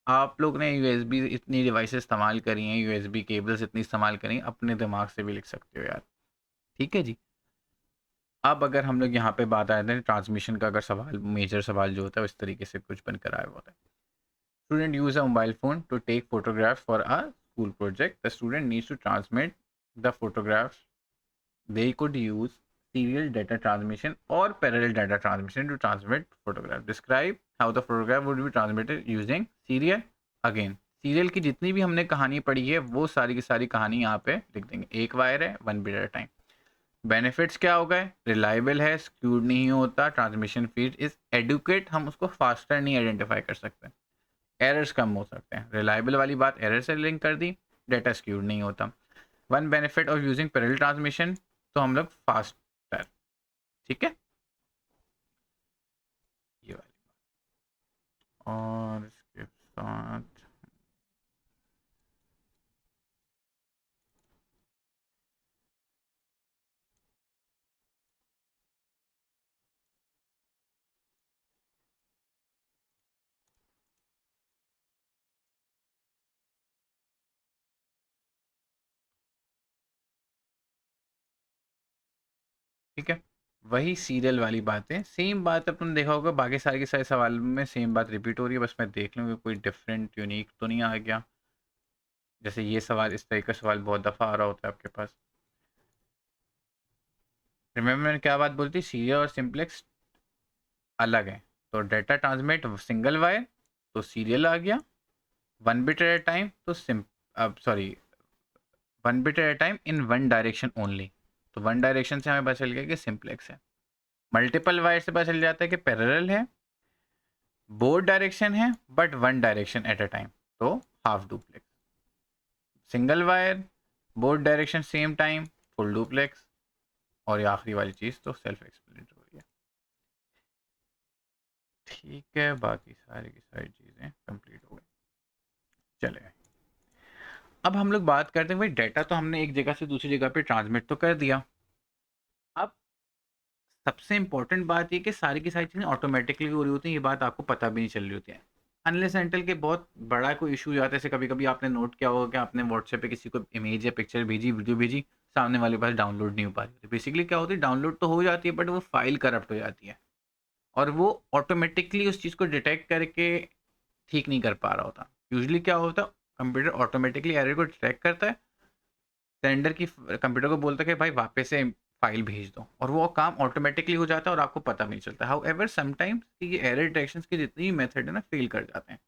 आप लोग ने यूएसबी इतनी डिवाइसेस इस्तेमाल करी हैं, यूएसबी केबल्स इतनी इस्तेमाल करी हैं, अपने दिमाग से भी लिख सकते हो यार। ठीक है जी। अब अगर हम लोग यहाँ पे बात आते हैं ट्रांसमिशन का, अगर सवाल मेजर सवाल जो होता है इस तरीके से कुछ बनकर आया होता है। Student use a mobile phone to take photographs for a school project, the student needs to transmit the photographs, they could use serial data transmission or parallel data transmission to transmit photograph. Describe how the photograph would be transmitted using serial. Again, serial की जितनी भी हमने कहानी पढ़ी है वो सारी की सारी कहानी यहाँ पे लिख देंगे। एक वायर है, 1 बिट एट टाइम। बेनिफिट्स क्या हो गए, रिलायबल है, स्क्यूड नहीं होता, ट्रांसमिशन फीड इज एडुकेट, हम उसको फास्टर नहीं आइडेंटिफाई कर सकते, एरर्स कम हो सकते हैं। रिलायबल वाली बात एरर से लिंक कर दी, डेटा स्क्यूड नहीं होता। One benefit of using parallel transmission, तो हम लोग फास्टर। ठीक है, ये वाली। और इसके साथ ठीक है, वही सीरियल वाली बातें, सेम बात अपन देखा होगा बाकी सारे के सारे सवाल में सेम बात रिपीट हो रही है। बस मैं देख लूँ कि कोई डिफरेंट यूनिक तो नहीं आ गया। जैसे ये सवाल, इस तरह का सवाल बहुत दफ़ा आ रहा होता है आपके पास। रिमेम्बर मैंने क्या बात बोली थी, सीरियल और सिंप्लेक्स अलग है। तो डेटा ट्रांसमिट सिंगल वायर, तो सीरियल आ गया। 1 बिट एट अ टाइम, तो सिम अब sorry 1 bit eight a time in one direction only, तो वन डायरेक्शन से हमें पता चल गया कि सिंप्लेक्स है। मल्टीपल वायर से पता चल जाता है कि पैरेलल है। बोथ डायरेक्शन है but one direction at a time, तो half duplex. Single wire, both direction same time, full duplex. और ये आखिरी वाली चीज़ तो सेल्फ एक्सप्लेनेटरी है। ठीक है, बाकी सारी की सारी चीज़ें कंप्लीट हो गई। चले, अब हम लोग बात करते हैं भाई, डाटा तो हमने एक जगह से दूसरी जगह पे ट्रांसमिट तो कर दिया। अब सबसे इंपॉर्टेंट बात ये कि सारी की सारी चीज़ें ऑटोमेटिकली हो रही होती हैं, ये बात आपको पता भी नहीं चल रही होती है अनलेस एंटल के बहुत बड़ा कोई इशू हो जाता है। जैसे कभी कभी आपने नोट किया होगा कि आपने व्हाट्सएप पे किसी को इमेज या पिक्चर भेजी, वीडियो भेजी, सामने वाले के पास डाउनलोड नहीं हो पा रही होती। बेसिकली क्या होती है, डाउनलोड तो हो जाती है बट वो फाइल करप्ट हो जाती है और वो ऑटोमेटिकली उस चीज़ को डिटेक्ट करके ठीक नहीं कर पा रहा होता। यूजुअली क्या होता है, कंप्यूटर ऑटोमेटिकली एरर को डिटेक्ट करता है, सेंडर की कंप्यूटर को बोलता है कि भाई वापस से फाइल भेज दो, और वो काम ऑटोमेटिकली हो जाता है और आपको पता भी नहीं चलता। हाउ एवर समटाइम्स ये एरर डिटेक्शन के जितनी भी मेथड है ना, फेल कर जाते हैं,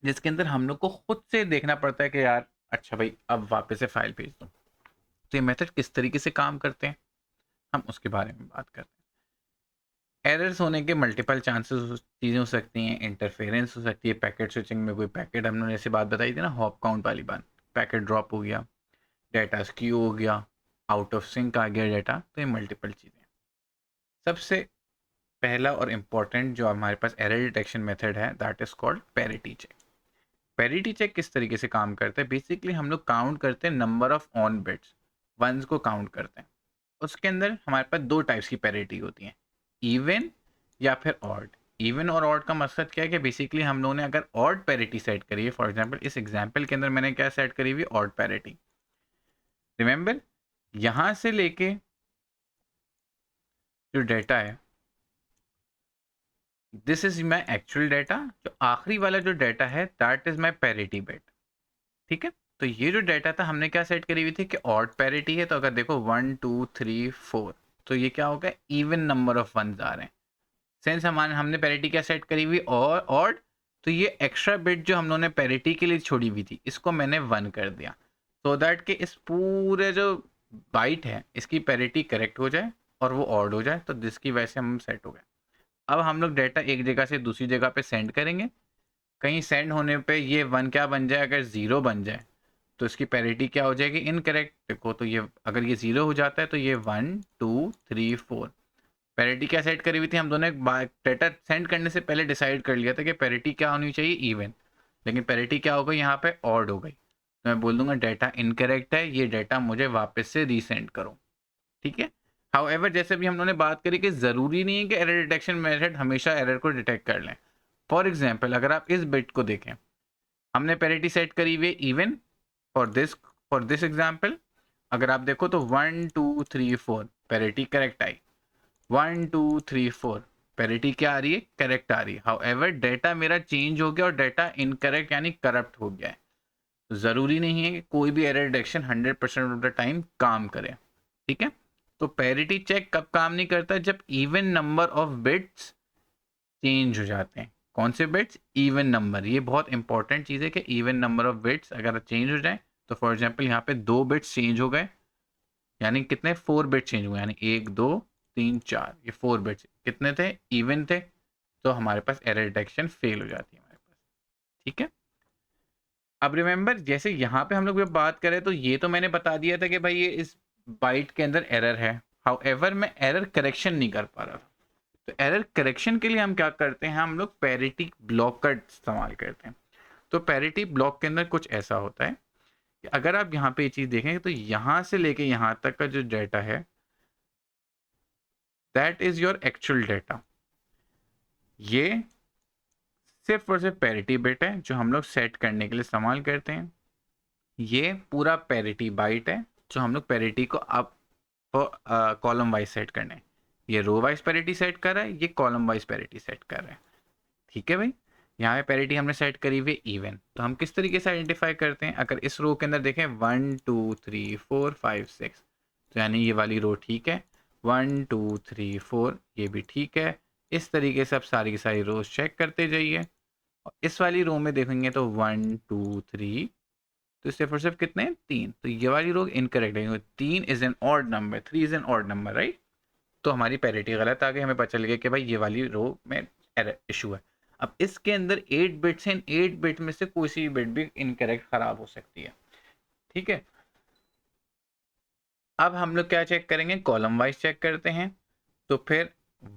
जिसके अंदर हम लोग को खुद से देखना पड़ता है कि यार अच्छा भाई अब वापस से फाइल भेज दो। तो ये मेथड किस तरीके से काम करते हैं, हम उसके बारे में बात करते हैं। एरर्स होने के मल्टीपल चांसेस चीज़ें हो सकती हैं, इंटरफेरेंस हो सकती है, पैकेट स्विचिंग में कोई पैकेट, हमने जैसे बात बताई थी ना हॉप काउंट वाली बात, पैकेट ड्रॉप हो गया, डेटा स्क्यू हो गया, आउट ऑफ सिंक आ गया डेटा, तो ये मल्टीपल चीज़ें। सबसे पहला और इम्पॉर्टेंट जो हमारे पास एरर डिटेक्शन मेथड है that is called parity check. Parity check किस तरीके से काम करता है, बेसिकली हम लोग काउंट करते हैं number of on bits, ones को काउंट करते हैं। उसके अंदर हमारे पास दो टाइप्स की पैरिटी होती हैं, इवन या फिर ऑड। इवन और ऑड का मकसद क्या है कि बेसिकली हम लोगों ने अगर ऑड पैरिटी सेट करी है, फॉर एग्जांपल इस एग्जांपल के अंदर मैंने क्या सेट करी हुई, ऑड पैरिटी। रिमेंबर, यहाँ से लेके जो डेटा है this is my actual data, जो आखिरी वाला जो डेटा है that is my parity bit. ठीक है, तो ये जो डेटा था हमने क्या सेट करी हुई थी कि ऑड पैरिटी है, तो अगर देखो 1 2 3 4, तो ये क्या होगा, इवन नंबर ऑफ वंस आ रहे हैं। सेंस हमने पैरिटी क्या सेट करी हुई, और ऑड, तो ये एक्स्ट्रा बिट जो हम लोगों ने पैरिटी के लिए छोड़ी हुई थी इसको मैंने 1 कर दिया, सो दैट कि इस पूरे जो बाइट है इसकी पैरिटी करेक्ट हो जाए और वो ऑड हो जाए, तो जिसकी वजह से हम सेट हो गए। अब हम लोग डेटा एक जगह से दूसरी जगह पे सेंड करेंगे, कहीं सेंड होने पे ये 1 क्या बन जाए, अगर 0 बन जाए तो इसकी पैरिटी क्या हो जाएगी, इनकरेक्ट। देखो तो ये अगर ये 0 हो जाता है तो ये 1 2 3 4, पैरिटी क्या सेट करी हुई थी, हम दोनों डेटा सेंड करने से पहले डिसाइड कर लिया था कि पैरिटी क्या होनी चाहिए, इवन। लेकिन पैरिटी क्या हो गई यहाँ पे, ऑड हो गई, तो मैं बोल दूंगा डेटा इनकरेक्ट है, ये डेटा मुझे वापस से रीसेंड करो। ठीक है, हाउएवर जैसे भी हम लोगों ने बात करी कि ज़रूरी नहीं है कि एरर डिटेक्शन मेथड हमेशा एरर को डिटेक्ट कर लें। फॉर एग्जाम्पल अगर आप इस बिट को देखें, हमने पैरिटी सेट करी हुई इवन फॉर दिस एग्जाम्पल। अगर आप देखो तो 1 2 3 4 पैरिटी करेक्ट आई, 1 2 3 4 पैरिटी क्या आ रही है, करेक्ट आ रही है। हाउएवर डेटा मेरा चेंज हो गया और डेटा इनकरेक्ट यानी करप्ट हो गया है। तो ज़रूरी नहीं है कि कोई भी error detection 100% of the time काम करे। ठीक है, तो पैरिटी चेक कब काम नहीं करता, जब even number of bits change हो जाते हैं। कौन से बिट्स, इवन नंबर। ये बहुत इंपॉर्टेंट चीज़ है कि इवन नंबर ऑफ बिट्स अगर चेंज हो जाए, तो फॉर एग्जांपल यहाँ पे 2 बिट्स चेंज हो गए, यानी कितने, 4 बिट चेंज हुए, यानी 1 2 3 4, ये 4 बिट्स कितने थे, इवन थे, तो हमारे पास एरर डिटेक्शन फेल हो जाती है हमारे पास। ठीक है, अब रिमेंबर जैसे यहाँ पे हम लोग जब बात करें तो ये तो मैंने बता दिया था कि भाई ये इस बाइट के अंदर एरर है। हाउएवर मैं एरर करेक्शन नहीं कर पा रहा था, तो एरर करेक्शन के लिए हम क्या करते हैं, हम लोग पैरिटी ब्लॉक का इस्तेमाल करते हैं। तो पैरिटी ब्लॉक के अंदर कुछ ऐसा होता है कि अगर आप यहाँ पे ये चीज़ देखें तो यहाँ से लेके यहाँ तक का जो डेटा है that is your actual data. ये सिर्फ और सिर्फ पैरिटी बिट है जो हम लोग सेट करने के लिए इस्तेमाल करते हैं। ये पूरा पैरिटी बाइट है जो हम लोग पैरिटी को अब कॉलम वाइज सेट करने हैं। ये रो वाइज पैरिटी सेट कर रहा है, ये कॉलम वाइज पैरिटी सेट कर रहा है। ठीक है भाई, यहाँ पे पैरिटी हमने सेट करी हुई इवन, तो हम किस तरीके से आइडेंटिफाई करते हैं, अगर इस रो के अंदर देखें 1 2 3 4 5 6, तो यानी ये वाली रो ठीक है, 1 2 3 4 ये भी ठीक है। इस तरीके से आप सारी की सारी रोज चेक करते जाइए, और इस वाली रो में देखेंगे तो 1 2 3, तो सिर्फ और सिर्फ कितने हैं, 3, तो ये वाली रो इनकरेक्ट है, 3 is an odd number, 3 is an odd number, right. तो हमारी पैरिटी गलत आ गई, हमें पता चल गया कि भाई ये वाली रो में एरर इशू है। अब इसके अंदर 8 बिट्स हैं, 8 बिट में से कोई सी बिट भी इनकरेक्ट खराब हो सकती है। ठीक है, अब हम लोग क्या चेक करेंगे, कॉलम वाइज चेक करते हैं। तो फिर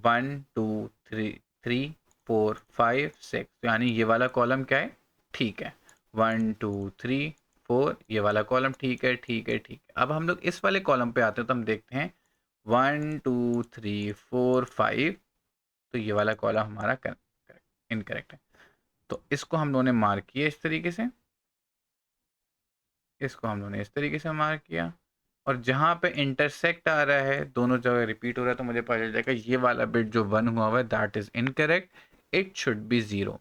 1 2 3 4 5 6, तो यानी ये वाला कॉलम क्या है, ठीक है, 1 2 3 4, ये वाला कॉलम ठीक है, ठीक है, ठीक है। अब हम लोग इस वाले कॉलम पे आते हैं तो हम देखते हैं 1 2 3 4 5, तो ये वाला कॉलम हमारा इनकरेक्ट है। तो इसको हम लोगों ने मार्क किया इस तरीके से, इसको हम लोगों ने इस तरीके से मार्क किया, और जहाँ पे इंटरसेक्ट आ रहा है, दोनों जगह रिपीट हो रहा है, तो मुझे पता चल जाएगा ये वाला बिट जो 1 हुआ है that is incorrect, it should be 0।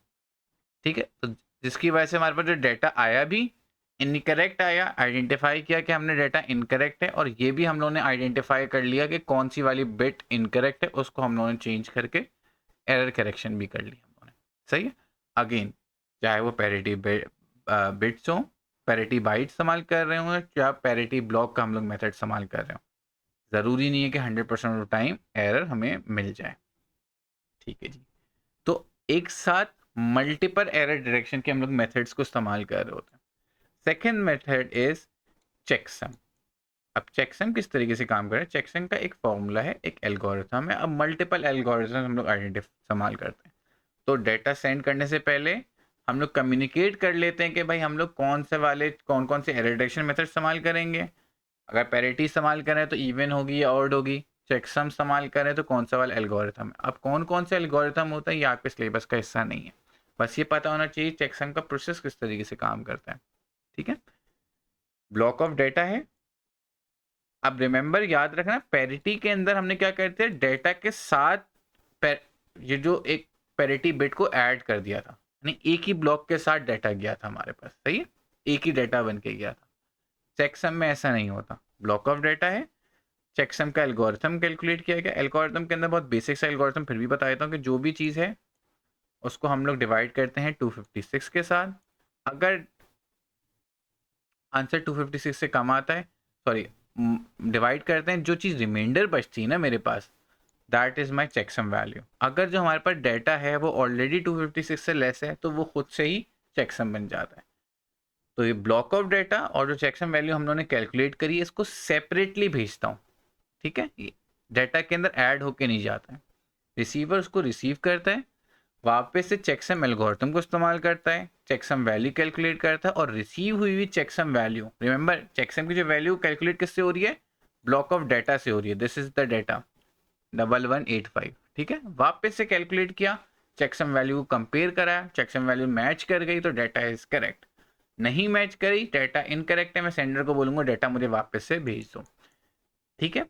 ठीक है, तो जिसकी वजह से हमारे पास जो डाटा आया भी इनकरेक्ट आया, आइडेंटिफाई किया कि हमने डाटा इनकरेक्ट है, और ये भी हम लोगों ने आइडेंटिफाई कर लिया कि कौन सी वाली बिट इनकरेक्ट है, उसको हम लोगों ने चेंज करके एरर करेक्शन भी कर लिया हम लोगों ने। सही है। अगेन, चाहे वो पैरिटी बिट्स हो, पैरिटी बाइट इस्तेमाल कर रहे हो, या पैरिटी ब्लॉक का हम लोग मेथड इस्तेमाल कर रहे हो, ज़रूरी नहीं है कि 100% ऑफ टाइम एरर हमें मिल जाए। ठीक है जी। तो एक साथ मल्टीपल एरर डायरेक्शन के हम लोग मेथड्स को इस्तेमाल कर रहे होते हैं। Second method is checksum. अब चेकसम किस तरीके से काम कर रहा है? चेकसम का एक फॉर्मूला है, एक एल्गोरिथम है। अब मल्टीपल एल्गोरिथम हम लोग इस्तेमाल करते हैं। तो डेटा सेंड करने से पहले हम लोग कम्युनिकेट कर लेते हैं कि भाई हम लोग कौन कौन से एरर डिटेक्शन मेथड इस्तेमाल करेंगे। अगर पैरिटी इस्तेमाल करें तो इवन होगी या ऑड होगी, चेकसम इस्तेमाल करें तो कौन सा वाला एल्गोरिथम है। अब कौन कौन से एल्गोरिथम होता है ये आपके सिलेबस का हिस्सा नहीं है, बस ये पता होना चाहिए चेकसम का प्रोसेस किस तरीके से काम करता है। ठीक है, ब्लॉक ऑफ डेटा है। अब रिमेंबर, याद रखना, पैरिटी के अंदर हमने क्या करते हैं, डेटा के साथ ये जो एक पैरिटी बिट को ऐड कर दिया था, यानी एक ही ब्लॉक के साथ डाटा गया था हमारे पास। सही है, एक ही डाटा बन के गया था। चेकसम में ऐसा नहीं होता, ब्लॉक ऑफ डेटा है, चेकसम का एल्गोरिथम कैलकुलेट किया गया। एल्गोरिथम के अंदर बहुत बेसिक सा एल्गोरिथम फिर भी बता देता हूँ कि जो भी चीज़ है उसको हम लोग डिवाइड करते हैं 256 के साथ। अगर आंसर 256 से कम आता है, सॉरी, डिवाइड करते हैं, जो चीज़ रिमाइंडर बचती है ना मेरे पास, that is my checksum value. अगर जो हमारे पास डाटा है वो ऑलरेडी 256 से लेस है तो वो खुद से ही चेकसम बन जाता है। तो ये ब्लॉक ऑफ डाटा और जो चेकसम वैल्यू हम लोगों ने कैलकुलेट करी है, इसको सेपरेटली भेजता हूँ। ठीक है, डाटा के अंदर ऐड होके नहीं जाता है। रिसीवर उसको रिसीव करता है, वापस से चेकसम एल्गोरिथम को इस्तेमाल करता है, चेकसम वैल्यू कैलकुलेट करता है, और रिसीव हुई हुई चेकसम वैल्यू, रिमेंबर चेकसम की जो वैल्यू कैलकुलेट किससे हो रही है, ब्लॉक ऑफ डाटा से हो रही है। This is the data 1185। ठीक है, वापस से कैलकुलेट किया, चेकसम वैल्यू को कंपेयर करा, चेकसम वैल्यू मैच कर गई तो डाटा इज करेक्ट। नहीं मैच करी, डाटा इनकरेक्ट है, मैं सेंडर को बोलूंगा डाटा मुझे वापस से भेज दो। ठीक है,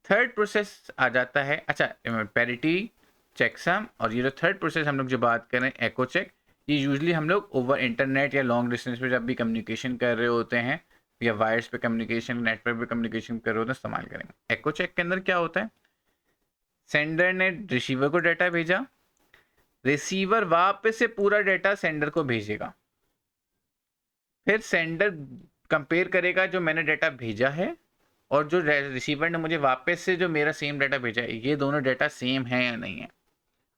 थर्ड प्रोसेस आ जाता है, अच्छा, पैरिटी, चेकसम, और ये जो थर्ड प्रोसेस हम लोग जो बात कर रहे हैं एको चेक, ये यूजली हम लोग ओवर इंटरनेट या लॉन्ग डिस्टेंस पे जब भी कम्युनिकेशन कर रहे होते हैं, या वायर्स पे कम्युनिकेशन, नेटवर्क पे कम्युनिकेशन कर रहे होते हैं, इस्तेमाल करेंगे। एको चेक के अंदर क्या होता है, सेंडर ने रिसीवर को डाटा भेजा, रिसीवर वापस से पूरा डाटा सेंडर को भेजेगा, फिर सेंडर कंपेयर करेगा जो मैंने डाटा भेजा है और जो रिसीवर ने मुझे वापस से जो मेरा सेम डाटा भेजा है, ये दोनों डाटा सेम है या नहीं है।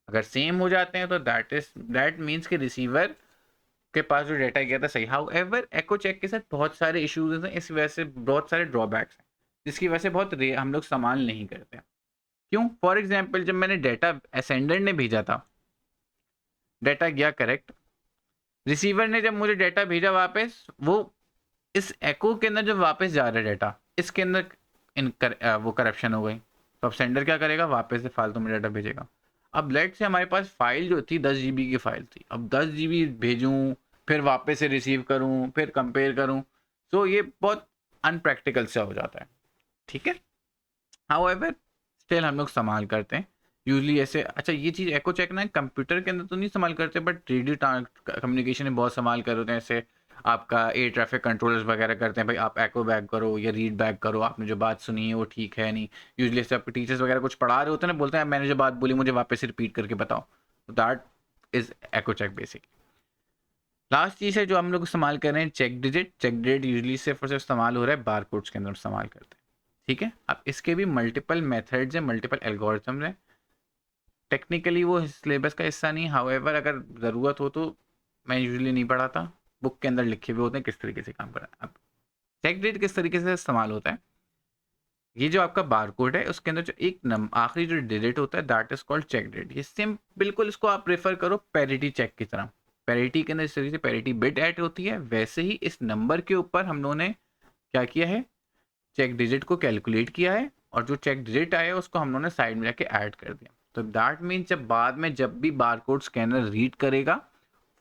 अगर सेम हो जाते हैं तो दैट मीन्स कि रिसीवर के पास जो डाटा गया था सही। हाउ एवर एको चेक के साथ बहुत सारे इश्यूज हैं, इस वजह से बहुत सारे ड्रॉबैक्स हैं, जिसकी वजह से बहुत हम लोग इस्तेमाल नहीं करते। क्यों? फॉर एग्जाम्पल, जब मैंने डाटा असेंडर ने भेजा था, डाटा गया करेक्ट, रिसीवर ने जब मुझे डाटा भेजा वापस, वो इस एको के अंदर जब वापस जा रहा है डाटा, इसके अंदर वो करप्शन हो गई, तो अब सेंडर क्या करेगा, वापस से फालतू में डाटा भेजेगा। अब लेट से हमारे पास फाइल जो थी 10 GB की फाइल थी, अब 10 GB भेजूँ, फिर वापस से रिसीव करूँ, फिर कंपेयर करूँ, तो ये बहुत अनप्रैक्टिकल सा हो जाता है। ठीक है, हाउएवर स्टिल हम लोग इस्तेमाल करते हैं यूजली ऐसे। अच्छा, ये चीज़ एको चेक ना कंप्यूटर के अंदर तो नहीं इस्तेमाल करते, बट रेडियो कम्युनिकेशन में बहुत इस्तेमाल कर होते हैं। ऐसे आपका एयर ट्रैफिक कंट्रोलर्स वगैरह करते हैं, भाई आप एको बैक करो या रीड बैक करो, आपने जो बात सुनी है वो ठीक है नहीं। यूजली ऐसे आपके टीचर्स वगैरह कुछ पढ़ा रहे होते हैं ना, बोलते हैं मैंने जो बात बोली मुझे वापस रिपीट करके बताओ, तो that is echo check basic. Last चीज़ है जो हम लोग इस्तेमाल कर रहे हैं, check digit. Check digit usually सिर्फ और सिर्फ इस्तेमाल हो रहा है बार कोड्स के अंदर इस्तेमाल करते हैं। ठीक है, अब इसके भी मल्टीपल मेथड्स हैं, मल्टीपल एल्गोरिथम्स हैं। टेक्निकली वो सिलेबस का हिस्सा नहीं, हाउएवर अगर ज़रूरत हो तो मैं यूजुअली नहीं पढ़ाता, बुक के अंदर लिखे हुए होते हैं किस तरीके से काम कर रहा है। अब चेक डेट किस तरीके से इस्तेमाल होता है, ये जो आपका बार कोड है उसके अंदर जो एक आखिरी जो डिजिट होता है दैट इज कॉल्ड चेक डेट। ये सिम बिल्कुल इसको आप रेफर करो पैरिटी चेक की तरह। पैरिटी के अंदर जिस तरीके से पैरिटी बिट ऐड होती है, वैसे ही इस नंबर के ऊपर हम लोगों ने क्या किया है, चेक डिजिट को कैलकुलेट किया है, और जो चेक डिजिट आया उसको हम लोगों ने साइड में जाके ऐड कर दिया। तो दैट मीन्स जब बाद में जब भी बारकोड स्कैनर रीड करेगा,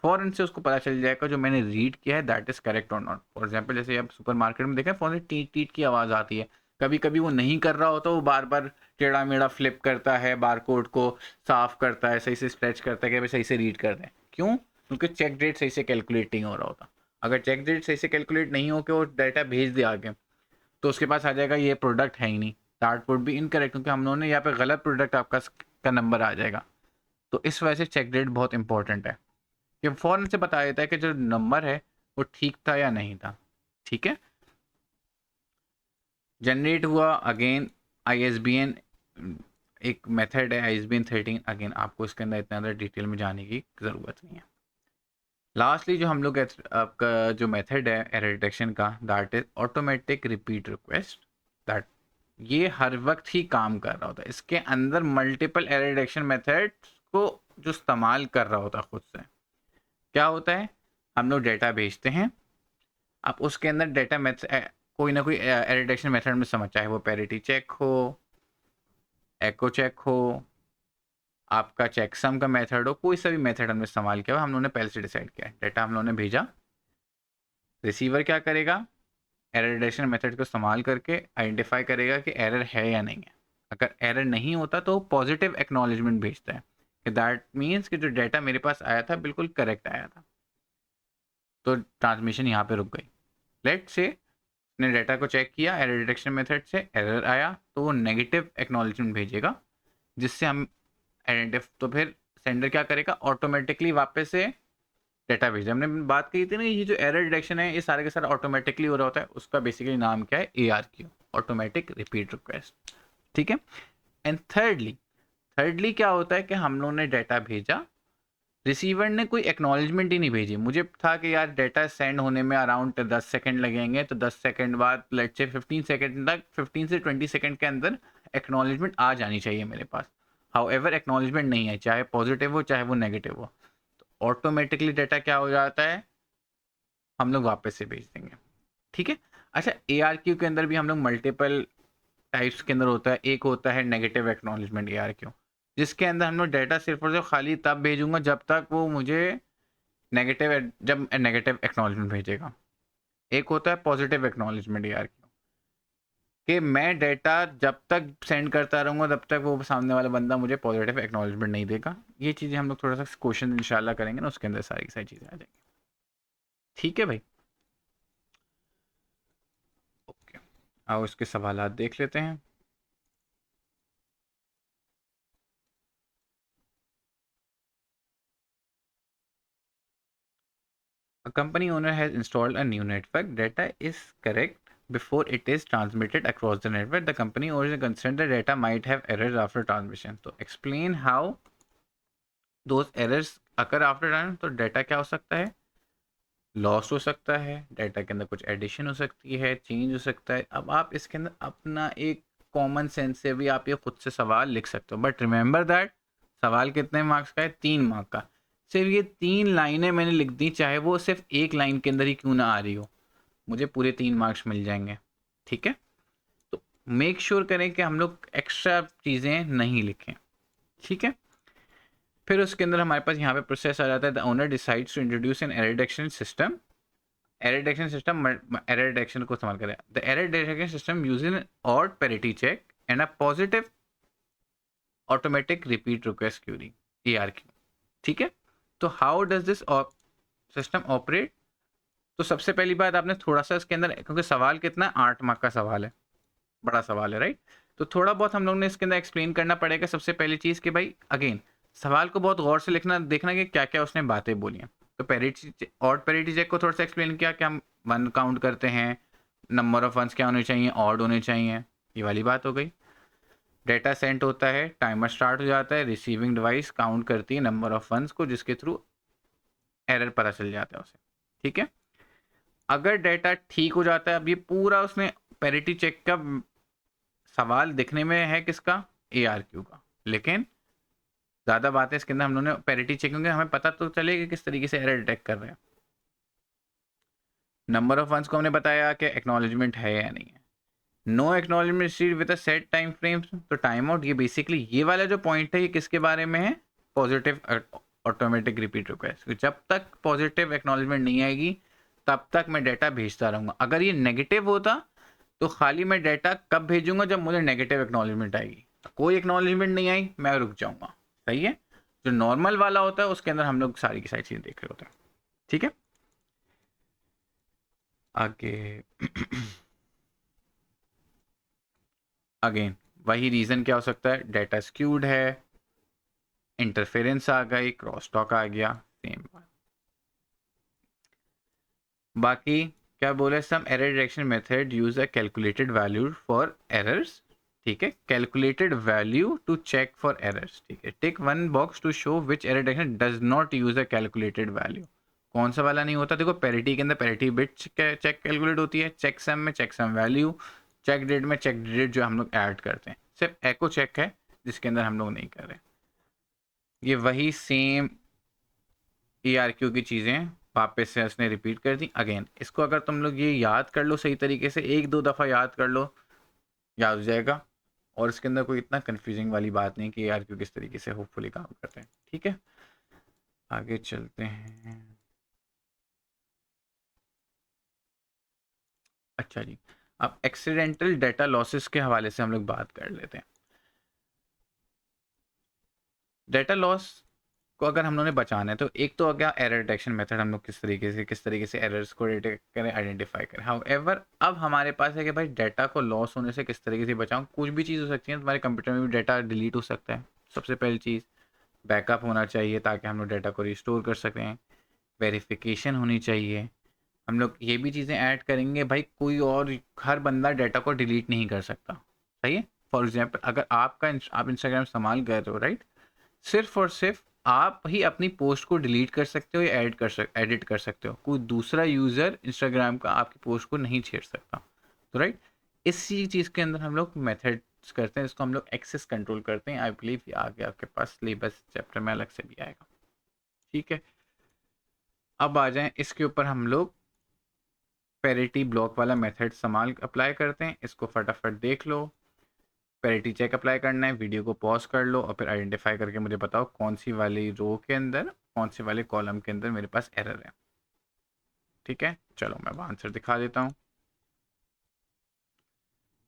फॉरन से उसको पता चल जाएगा जो मैंने रीड किया है दैट इज़ करेक्ट और नॉट। फॉर एग्जाम्पल जैसे आप सुपर मार्केट में देखें, फ़ोन से टीट टीट की आवाज़ आती है, कभी कभी वो नहीं कर रहा होता, वो बार बार टेढ़ा मेढ़ा फ्लिप करता है, बारकोड को साफ करता है, सही से स्ट्रेच करता है कि भाई सही से रीड कर दें। क्यों? क्योंकि चेक डेट सही से कैलकुलेट नहीं हो रहा होता। अगर चेक डेट सही से कैलकुलेट नहीं हो के वो डाटा भेज दिया आगे, तो उसके पास आ जाएगा ये प्रोडक्ट है ही नहीं, दैट वुड बी इनकरेक्ट, क्योंकि हम लोगों ने यहाँ पे गलत प्रोडक्ट आपका का नंबर आ जाएगा। तो इस वजह से चेक डेट बहुत इंपॉर्टेंट है, ये फ़ौरन से बता देता है कि जो नंबर है वो ठीक था या नहीं था। ठीक है, जनरेट हुआ अगेन ISBN, एक मेथड है ISBN 13, अगेन आपको इसके अंदर इतना ज़्यादा डिटेल में जाने की ज़रूरत नहीं है। लास्टली जो हम लोग आपका जो मेथड है एरर डिटेक्शन का, that is automatic repeat request. That ये हर वक्त ही काम कर रहा होता है, इसके अंदर मल्टीपल एरर डिटेक्शन मेथड को जो इस्तेमाल कर रहा होता है खुद से। क्या होता है, हम लोग डेटा भेजते हैं, आप उसके अंदर डेटा मेथड कोई ना कोई एरर डिटेक्शन मेथड में समझ, चाहे वो पैरिटी चेक हो, एको चेक हो, आपका चेकसम का मेथड हो, कोई सा भी मेथड हमने इस्तेमाल किया, हम लोगों ने पहले से डिसाइड किया है। डेटा हम लोगों ने भेजा, रिसीवर क्या करेगा, एरर डिटेक्शन मेथड को इस्तेमाल करके आइडेंटिफाई करेगा कि एरर है या नहीं है। अगर एरर नहीं होता तो पॉजिटिव एक्नॉलेजमेंट भेजता है कि दैट मीन्स कि जो डाटा मेरे पास आया था बिल्कुल करेक्ट आया था। तो ट्रांसमिशन यहाँ पे रुक गई। लेट से उसने डाटा को चेक किया, एरर डिटेक्शन मेथड से एरर आया, तो वो नेगेटिव एक्नॉलेजमेंट भेजेगा, जिससे हम तो फिर सेंडर क्या करेगा, ऑटोमेटिकली वापस से डेटा भेजा। हमने बात की थी ना, ये जो एरर डिटेक्शन है ये सारे के सारे ऑटोमेटिकली हो रहा होता है, उसका बेसिकली नाम क्या है, ARQ, ऑटोमेटिक रिपीट रिक्वेस्ट। ठीक है, एंड थर्डली क्या होता है कि हम लोगों ने डाटा भेजा, रिसीवर ने कोई एक्नॉलेजमेंट ही नहीं भेजी। मुझे था कि यार डाटा सेंड होने में अराउंड 10 सेकंड लगेंगे, तो 10 सेकंड बाद लेट्स से 15 सेकंड तक, 15 से 20 सेकंड के अंदर एक्नॉलेजमेंट आ जानी चाहिए मेरे पास। हाउएवर एक्नॉलेजमेंट नहीं है, चाहे पॉजिटिव हो चाहे वो नेगेटिव हो, तो ऑटोमेटिकली डाटा क्या हो जाता है, हम लोग वापस से भेज देंगे। ठीक है, अच्छा ARQ के अंदर भी हम लोग मल्टीपल टाइप्स के अंदर होता है। एक होता है नेगेटिव एक्नॉलेजमेंट ARQ, जिसके अंदर हम लोग डाटा सिर्फ और सिर्फ खाली तब भेजूंगा जब तक वो मुझे जब नेगेटिव एक्नॉलेजमेंट भेजेगा। एक होता है पॉजिटिव एक्नॉलेजमेंट ARQ, कि मैं डाटा जब तक सेंड करता रहूँगा तब तक वो सामने वाला बंदा मुझे पॉजिटिव एक्नॉलेजमेंट नहीं देगा। ये चीज़ें हम लोग थोड़ा सा क्वेश्चन इंशाल्लाह करेंगे ना, उसके अंदर सारी की सारी चीज़ें आ जाएंगी। ठीक है भाई, ओके, आओ इसके सवालात देख लेते हैं। A company owner has installed a new network. Data is correct before it is transmitted across the network. The company owner is concerned that data might have errors after transmission. So explain how those errors occur after transmission. तो data क्या हो सकता है, loss हो सकता है, data के अंदर कुछ एडिशन हो सकती है, चेंज हो सकता है। अब आप इसके अंदर अपना एक कॉमन सेंस से भी आप ये खुद से सवाल लिख सकते हो, बट रिमेंबर दैट सवाल कितने मार्क्स का है, 3 मार्क का। सिर्फ ये 3 लाइनें मैंने लिख दी, चाहे वो सिर्फ एक लाइन के अंदर ही क्यों ना आ रही हो, मुझे पूरे 3 मार्क्स मिल जाएंगे। ठीक है, तो मेक श्योर करें कि हम लोग एक्स्ट्रा चीज़ें नहीं लिखें। ठीक है, फिर उसके अंदर हमारे पास यहाँ पे प्रोसेस आ जाता है, the owner decides to introduce an error detection system. Error detection system error detection को इस्तेमाल करें। The error detection system using odd parity check and a positive automatic repeat request query, ARQ। ठीक है, तो how does this system operate. तो सबसे पहली बात आपने थोड़ा सा इसके अंदर, क्योंकि सवाल कितना है, 8 मार्क का सवाल है, बड़ा सवाल है राइट, तो थोड़ा बहुत हम लोग ने इसके अंदर एक्सप्लेन करना पड़ेगा। सबसे पहली चीज़ कि भाई अगेन सवाल को बहुत गौर से लिखना, देखना कि क्या क्या उसने बातें बोली हैं। तो पैरिटी चेक को थोड़ा सा एक्सप्लेन किया कि हम 1 काउंट करते हैं, नंबर ऑफ वंस क्या होने चाहिए, ऑड होने चाहिए, ये वाली बात हो गई। डेटा सेंड होता है, टाइमर स्टार्ट हो जाता है, रिसीविंग डिवाइस काउंट करती है नंबर ऑफ वंस को, जिसके थ्रू एरर पता चल जाता है उसे। ठीक है, अगर डेटा ठीक हो जाता है, अब ये पूरा उसने पैरिटी चेक का सवाल दिखने में है किसका, ARQ का, लेकिन ज़्यादा बात है इसके अंदर, हम लोगों ने पैरिटी चेक होंगे, हमें पता तो चलेगा किस तरीके से एरर डिटेक्ट कर रहे हैं। नंबर ऑफ वंस को हमने बताया कि एक्नॉलेजमेंट है या नहीं है। No acknowledgement received with a set time frame, तो टाइम आउट, ये बेसिकली ये वाला जो पॉइंट है ये किसके बारे में है, पॉजिटिव ऑटोमेटिक रिपीट रिक्वेस्ट। जब तक पॉजिटिव एक्नॉलेजमेंट नहीं आएगी तब तक मैं डाटा भेजता रहूँगा। अगर ये नेगेटिव होता तो खाली मैं डाटा कब भेजूंगा, जब मुझे नेगेटिव एक्नॉलेजमेंट आएगी। कोई एक्नॉलेजमेंट नहीं आई मैं रुक जाऊंगा। सही है। जो नॉर्मल वाला होता है उसके अंदर हम लोग सारी की सारी चीज़ें देख रहे होते हैं। ठीक है, आगे अगेन वही रीज़न क्या हो सकता है, डाटा स्क्यूड है, इंटरफेरेंस आ गई, क्रॉस टॉक आ गया, सेम बात। बाकी क्या बोले, some error detection method use a calculated value for errors. ठीक है, calculated value to check for errors. ठीक है, tick one box to show which error detection does not use a calculated value. कौन सा वाला नहीं होता, देखो पैरिटी के अंदर पैरिटी बिट चेक कैलकुलेट होती है, चेक सम में चेक सम वैल्यू, चेक डेट में चेक डेट जो हम लोग ऐड करते हैं। सिर्फ एको चेक है जिसके अंदर हम लोग नहीं कर रहे। ये वही सेम ERQ की चीज़ें वापस से उसने रिपीट कर दी अगेन। इसको अगर तुम लोग ये याद कर लो सही तरीके से, एक दो दफ़ा याद कर लो, याद हो जाएगा। और इसके अंदर कोई इतना कंफ्यूजिंग वाली बात नहीं कि ERQ किस तरीके से होपफुली काम करते हैं। ठीक है, आगे चलते हैं। अच्छा जी, अब एक्सीडेंटल डेटा लॉसेस के हवाले से हम लोग बात कर लेते हैं। डेटा लॉस को अगर हम लोगों ने बचाना है तो एक तो हो गया एरर डिटेक्शन मेथड, हम लोग किस तरीके से एरर्स को डिटेक्ट करें, आइडेंटिफाई करें। हाउएवर अब हमारे पास है कि भाई डाटा को लॉस होने से किस तरीके से बचाऊं। कुछ भी चीज़ हो सकती है, तुम्हारे कंप्यूटर में भी डाटा डिलीट हो सकता है। सबसे पहली चीज़ बैकअप होना चाहिए ताकि हम लोग डाटा को रिस्टोर कर सकें। वेरिफिकेशन होनी चाहिए। हम लोग ये भी चीज़ें ऐड करेंगे, भाई कोई और हर बंदा डाटा को डिलीट नहीं कर सकता। सही है। फॉर एग्जाम्पल अगर आप इंस्टाग्राम इस्तेमाल कर रहे हो, राइट, सिर्फ और सिर्फ आप ही अपनी पोस्ट को डिलीट कर सकते हो या एडिट कर सकते हो। कोई दूसरा यूज़र इंस्टाग्राम का आपकी पोस्ट को नहीं छेड़ सकता। तो राइट, इसी चीज़ के अंदर हम लोग मेथड्स करते हैं, इसको हम लोग एक्सेस कंट्रोल करते हैं। आई बिलीव ये आगे आपके पास सिलेबस चैप्टर में अलग से भी आएगा। ठीक है, अब आ जाएं इसके ऊपर हम लोग पैरिटी ब्लॉक वाला मेथड इस्तेमाल अप्लाई करते हैं। इसको फटाफट देख लो। पैरिटी चेक अप्लाई करना है, वीडियो को पॉज कर लो और फिर आइडेंटिफाई करके मुझे बताओ कौन सी वाली रो के अंदर, कौन से वाले कॉलम के अंदर मेरे पास एरर है। ठीक है, चलो मैं आंसर दिखा देता हूँ।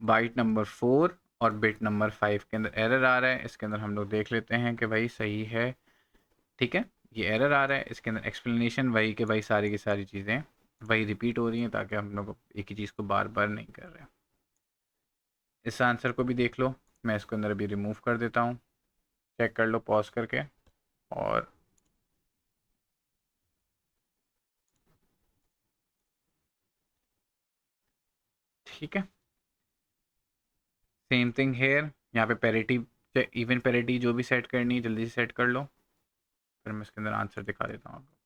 बाइट नंबर 4 और बिट नंबर 5 के अंदर एरर आ रहा है। इसके अंदर हम लोग देख लेते हैं कि भाई सही है। ठीक है, ये एरर आ रहा है। इसके अंदर एक्सप्लेनेशन वही कि भाई सारी की सारी चीज़ें वही रिपीट हो रही हैं ताकि हम लोग एक ही चीज़ को बार बार नहीं कर रहे हैं। इस आंसर को भी देख लो, मैं इसको अंदर अभी रिमूव कर देता हूँ। चेक कर लो पॉज करके। और ठीक है, सेम थिंग हेयर। यहाँ पे पैरिटी, इवन पैरिटी जो भी सेट करनी है जल्दी से सेट कर लो। फिर मैं इसके अंदर आंसर दिखा देता हूँ आपको।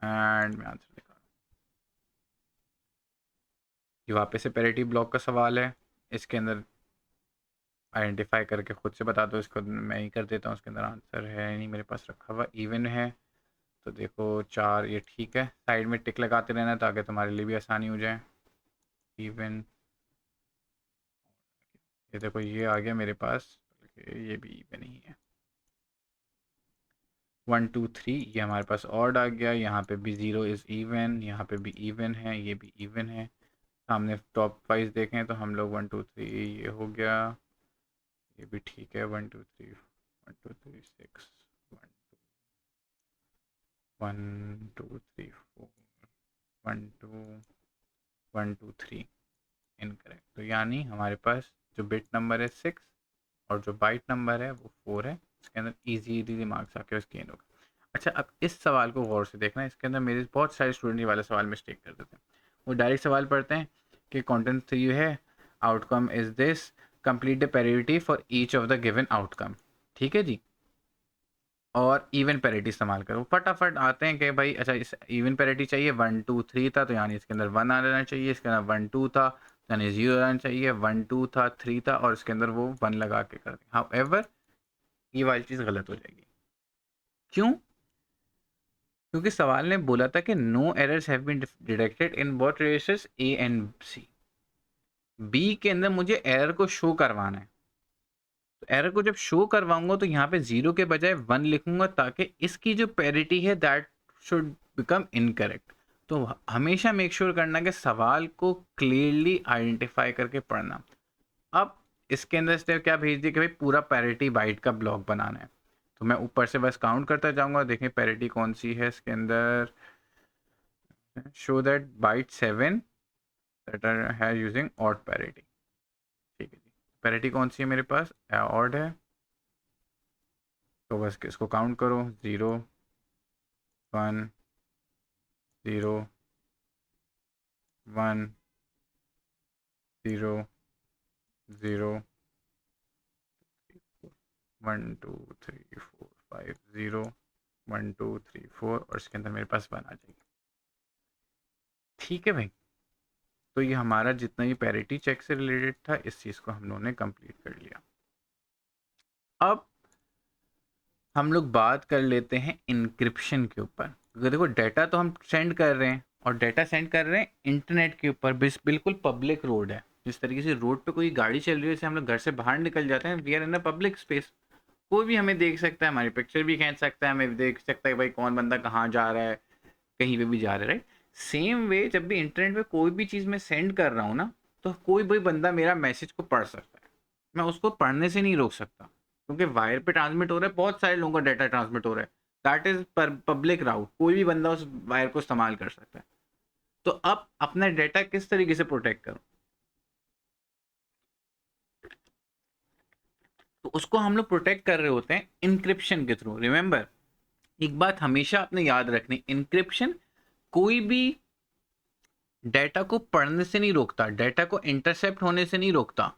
एंड मैं आंसर दिखा, ये वापस से पैरिटी ब्लॉक का सवाल है। इसके अंदर आइडेंटिफाई करके खुद से बता दो। इसको मैं ही कर देता हूँ। उसके अंदर आंसर है नहीं मेरे पास रखा हुआ, इवन है। तो देखो 4, ये ठीक है। साइड में टिक लगाते रहना ताकि तुम्हारे लिए भी आसानी हो जाए। इवन, ये देखो ये आ गया मेरे पास, ये भी इवन ही है। 1 2 3 ये हमारे पास ऑड आ गया। यहाँ पे भी 0 इज़ इवन, यहाँ पे भी इवन है, ये भी इवन है। सामने टॉप वाइज देखें तो हम लोग 1 2 3 ये हो गया, ये भी ठीक है। 1 2 3 1 2 3 6 1 2 3 4 1 2 1 2 3 इनकरेक्ट। तो यानी हमारे पास जो बिट नंबर है 6 और जो बाइट नंबर है वो 4 है। इसके अंदर ईजी मार्क्स आके उसकी गेन होगा। अच्छा, अब इस सवाल को गौर से देखना। इसके अंदर मेरे बहुत सारे स्टूडेंट ये वाला सवाल मिस्टेक कर देते हैं। वो डायरेक्ट सवाल पढ़ते हैं कि कंटेंट 3 है, outcome is this, complete the parity for each of the given outcome. ठीक है जी, और इवन पैरिटी इस्तेमाल करो। फटाफट आते हैं कि भाई अच्छा इस इवन पैरिटी चाहिए, 1 2 3 था तो यानी इसके अंदर 1 आ जाना चाहिए। इसके अंदर 1 2 था तो यानी 0 आना चाहिए। 1 2 था, 3 था और इसके अंदर वो 1 लगा के कर दें। हाउएवर ये वाली चीज़ गलत हो जाएगी। क्यों? क्योंकि सवाल ने बोला था कि no errors have been detected in both races A and C. B के अंदर मुझे एरर को शो करवाना है, तो एरर को जब शो करवाऊंगा तो यहाँ पे 0 के बजाय 1 लिखूंगा ताकि इसकी जो पैरिटी है दैट शुड बिकम इनकरेक्ट। तो हमेशा मेक श्योर करना कि सवाल को क्लियरली आइडेंटिफाई करके पढ़ना। अब इसके अंदर से क्या भेज दिया कि भाई पूरा पैरिटी बाइट का ब्लॉक बनाना है, तो मैं ऊपर से बस काउंट करता जाऊंगा। देखें पैरिटी कौन सी है इसके अंदर, show that byte 7 that are using odd parity. ठीक है जी, पैरिटी कौन सी है मेरे पास, ऑड है, तो बस इसको काउंट करो, 0 1 0 1 0 0 1 2 3 4 5 0 1 2 3 4 और इसके अंदर मेरे पास 1 आ जाएगी। ठीक है भाई, तो ये हमारा जितना भी पैरिटी चेक से रिलेटेड था इस चीज़ को हम लोगों ने कंप्लीट कर लिया। अब हम लोग बात कर लेते हैं इंक्रिप्शन के ऊपर। देखो डाटा तो हम सेंड कर रहे हैं और डाटा सेंड कर रहे हैं इंटरनेट के ऊपर, बिल्कुल पब्लिक रोड है। जिस तरीके से रोड पे कोई गाड़ी चल रही है, जैसे हम लोग घर से बाहर निकल जाते हैं, we are in a public space, कोई भी हमें देख सकता है, हमारी पिक्चर भी खींच सकता है, हमें देख सकता है भाई कौन बंदा कहाँ जा रहा है, कहीं पे भी जा रहा है, राइट। सेम वे जब भी इंटरनेट पे कोई भी चीज़ मैं सेंड कर रहा हूँ ना, तो कोई भी बंदा मेरा मैसेज को पढ़ सकता है, मैं उसको पढ़ने से नहीं रोक सकता, क्योंकि वायर पे ट्रांसमिट हो रहा है, बहुत सारे लोगों का डाटा ट्रांसमिट हो रहा है, दैट इज पब्लिक राउट, कोई भी बंदा उस वायर को इस्तेमाल कर सकता है। तो अब अपना डाटा किस तरीके से प्रोटेक्ट करूं, तो उसको हम लोग प्रोटेक्ट कर रहे होते हैं इंक्रिप्शन के थ्रू। रिमेंबर, एक बात हमेशा आपने याद रखनी, इंक्रिप्शन कोई भी डाटा को पढ़ने से नहीं रोकता, डाटा को इंटरसेप्ट होने से नहीं रोकता।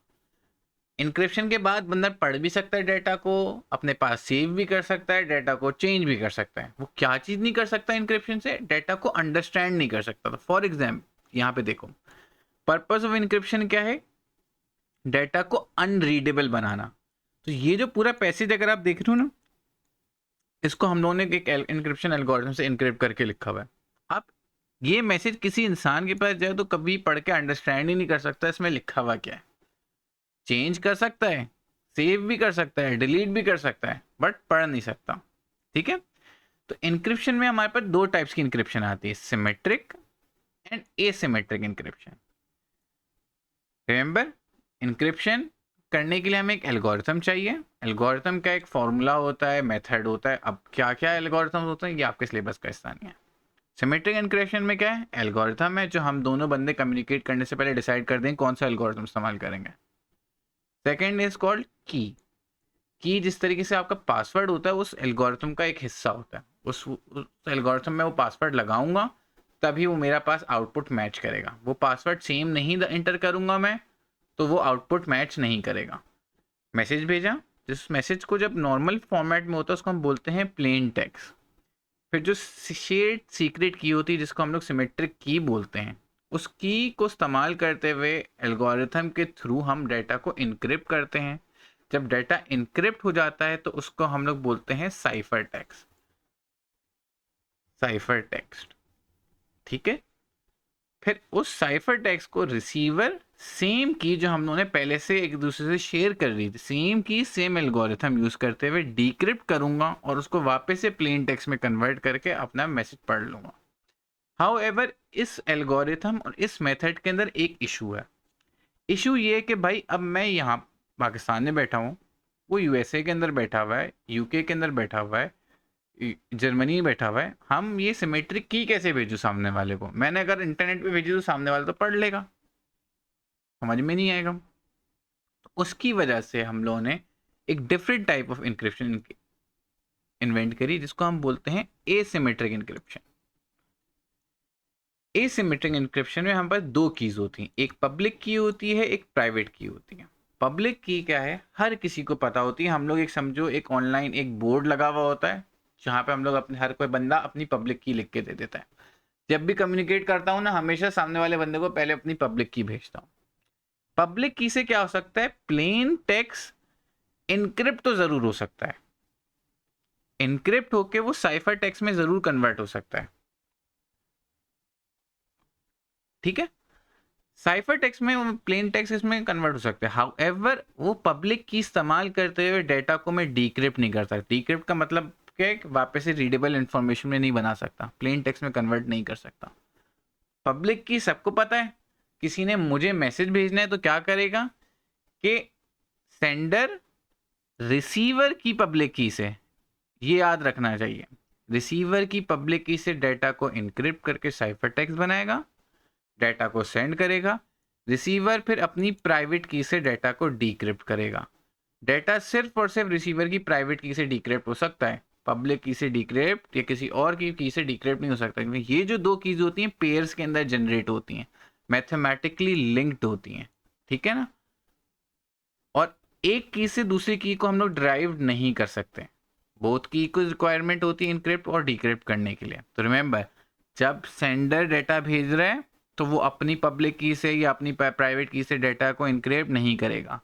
इंक्रिप्शन के बाद बंदा पढ़ भी सकता है डाटा को, अपने पास सेव भी कर सकता है, डाटा को चेंज भी कर सकता है। वो क्या चीज़ नहीं कर सकता इंक्रिप्शन से, डाटा को अंडरस्टैंड नहीं कर सकता। तो फॉर एग्जाम्पल यहाँ पे देखो, पर्पस ऑफ इंक्रिप्शन क्या है, डाटा को अनरीडेबल बनाना। तो ये जो पूरा पैसेज अगर आप देख रहे हो ना, इसको हम लोगों ने एक इंक्रिप्शन एल्गोरिथम से इंक्रिप्ट करके लिखा हुआ है। अब ये मैसेज किसी इंसान के पास जाए तो कभी पढ़ के अंडरस्टैंड ही नहीं कर सकता इसमें लिखा हुआ क्या है। चेंज कर सकता है, सेव भी कर सकता है, डिलीट भी कर सकता है, बट पढ़ नहीं सकता। ठीक है, तो इंक्रिप्शन में हमारे पास दो टाइप्स की इंक्रिप्शन आती है, symmetric and asymmetric encryption. Remember, encryption करने के लिए हमें एक एल्गोरिथम चाहिए, एल्गोरिथम का एक फॉर्मूला होता है, मेथड होता है। अब क्या क्या एल्गोरिथम होते हैं ये आपके सिलेबस का हिस्सा नहीं है। सिमेट्रिक इंक्रिप्शन में क्या है, एल्गोरिथम है जो हम दोनों बंदे कम्युनिकेट करने से पहले डिसाइड कर दें कौन सा एल्गोरिथम इस्तेमाल करेंगे। सेकेंड इज कॉल्ड की जिस तरीके से आपका पासवर्ड होता है उस एल्गोरिथम का एक हिस्सा होता है, उस एल्गोरिथम में वो पासवर्ड लगाऊंगा तभी वो मेरा पास आउटपुट मैच करेगा। वो पासवर्ड सेम नहीं इंटर करूंगा मैं तो वो आउटपुट मैच नहीं करेगा। मैसेज भेजा, जिस मैसेज को जब नॉर्मल फॉर्मेट में होता है उसको हम बोलते हैं प्लेन टेक्स्ट। फिर जो शेयर्ड सीक्रेट की होती है जिसको हम लोग सिमेट्रिक की बोलते हैं, उस की को इस्तेमाल करते हुए एल्गोरिथम के थ्रू हम डाटा को इनक्रिप्ट करते हैं। जब डाटा इनक्रिप्ट हो जाता है तो उसको हम लोग बोलते हैं साइफर टेक्स्ट, साइफर टेक्स्ट। ठीक है, फिर उस साइफर टेक्स्ट को रिसीवर सेम की जो हम लोगों ने पहले से एक दूसरे से शेयर कर रही थी, सेम की सेम एल्गोरिथम यूज करते हुए डिक्रिप्ट करूंगा और उसको वापस से प्लेन टेक्स्ट में कन्वर्ट करके अपना मैसेज पढ़ लूंगा। हाउएवर, इस एल्गोरिथम और इस मेथड के अंदर एक इशू है। इशू ये है कि भाई अब मैं यहाँ पाकिस्तान में बैठा हूँ, वो यूएसए के अंदर बैठा हुआ है, यूके के अंदर बैठा हुआ है, जर्मनी में बैठा हुआ है। हम ये सिमेट्रिक की कैसे भेजूँ सामने वाले को? मैंने अगर इंटरनेट पे भेजी तो सामने वाला तो पढ़ लेगा, समझ में नहीं आएगा। तो उसकी वजह से हम लोगों ने एक different type of encryption invent करी जिसको हम बोलते हैं एसिमेट्रिक इंक्रिप्शन। एसिमेट्रिक इंक्रिप्शन में हम पास दो कीज होती हैं, एक पब्लिक की होती है, एक प्राइवेट की होती है। पब्लिक की क्या है, हर किसी को पता होती है। हम लोग एक समझो एक ऑनलाइन एक बोर्ड लगा हुआ होता है जहाँ पे हम लोग अपने हर कोई बंदा अपनी पब्लिक की लिख के दे देता है। जब भी कम्युनिकेट करता हूँ ना, हमेशा सामने वाले बंदे को पहले अपनी पब्लिक की भेजता हूँ। पब्लिक की से क्या हो सकता है, प्लेन टेक्स्ट इनक्रिप्ट तो जरूर हो सकता है, इनक्रिप्ट होके वो साइफर टेक्स्ट में जरूर कन्वर्ट हो सकता है, ठीक है। साइफर टेक्स्ट में, प्लेन टेक्स्ट इसमें कन्वर्ट हो सकते हैं। हाउएवर वो पब्लिक की इस्तेमाल करते हुए डेटा को मैं डीक्रिप्ट नहीं कर सकता। डीक्रिप्ट का मतलब क्या है, वापस से रीडेबल इंफॉर्मेशन में नहीं बना सकता, प्लेन टेक्स्ट में कन्वर्ट नहीं कर सकता। पब्लिक की सबको पता है, किसी ने मुझे मैसेज भेजना है तो क्या करेगा कि सेंडर रिसीवर की पब्लिक की से, ये याद रखना चाहिए, रिसीवर की पब्लिक की से डेटा को इनक्रिप्ट करके साइफर टेक्स्ट बनाएगा, डेटा को सेंड करेगा। रिसीवर फिर अपनी प्राइवेट की से डेटा को डीक्रिप्ट करेगा। डेटा सिर्फ और सिर्फ रिसीवर की प्राइवेट की से डीक्रिप्ट हो सकता है, पब्लिक की से डीक्रिप्ट या किसी और की से डीक्रिप्ट नहीं हो सकता, क्योंकि ये जो दो कीज होती हैं पेयर्स के अंदर जनरेट होती हैं, मैथमेटिकली लिंक्ड होती हैं, ठीक है ना। और एक की से दूसरी की को हम लोग ड्राइव नहीं कर सकते, बोथ की को रिक्वायरमेंट होती है इनक्रिप्ट और डिक्रिप्ट करने के लिए। तो रिमेंबर, जब सेंडर डेटा भेज रहा है तो वो अपनी पब्लिक की से या अपनी प्राइवेट की से डेटा को इनक्रिप्ट नहीं करेगा,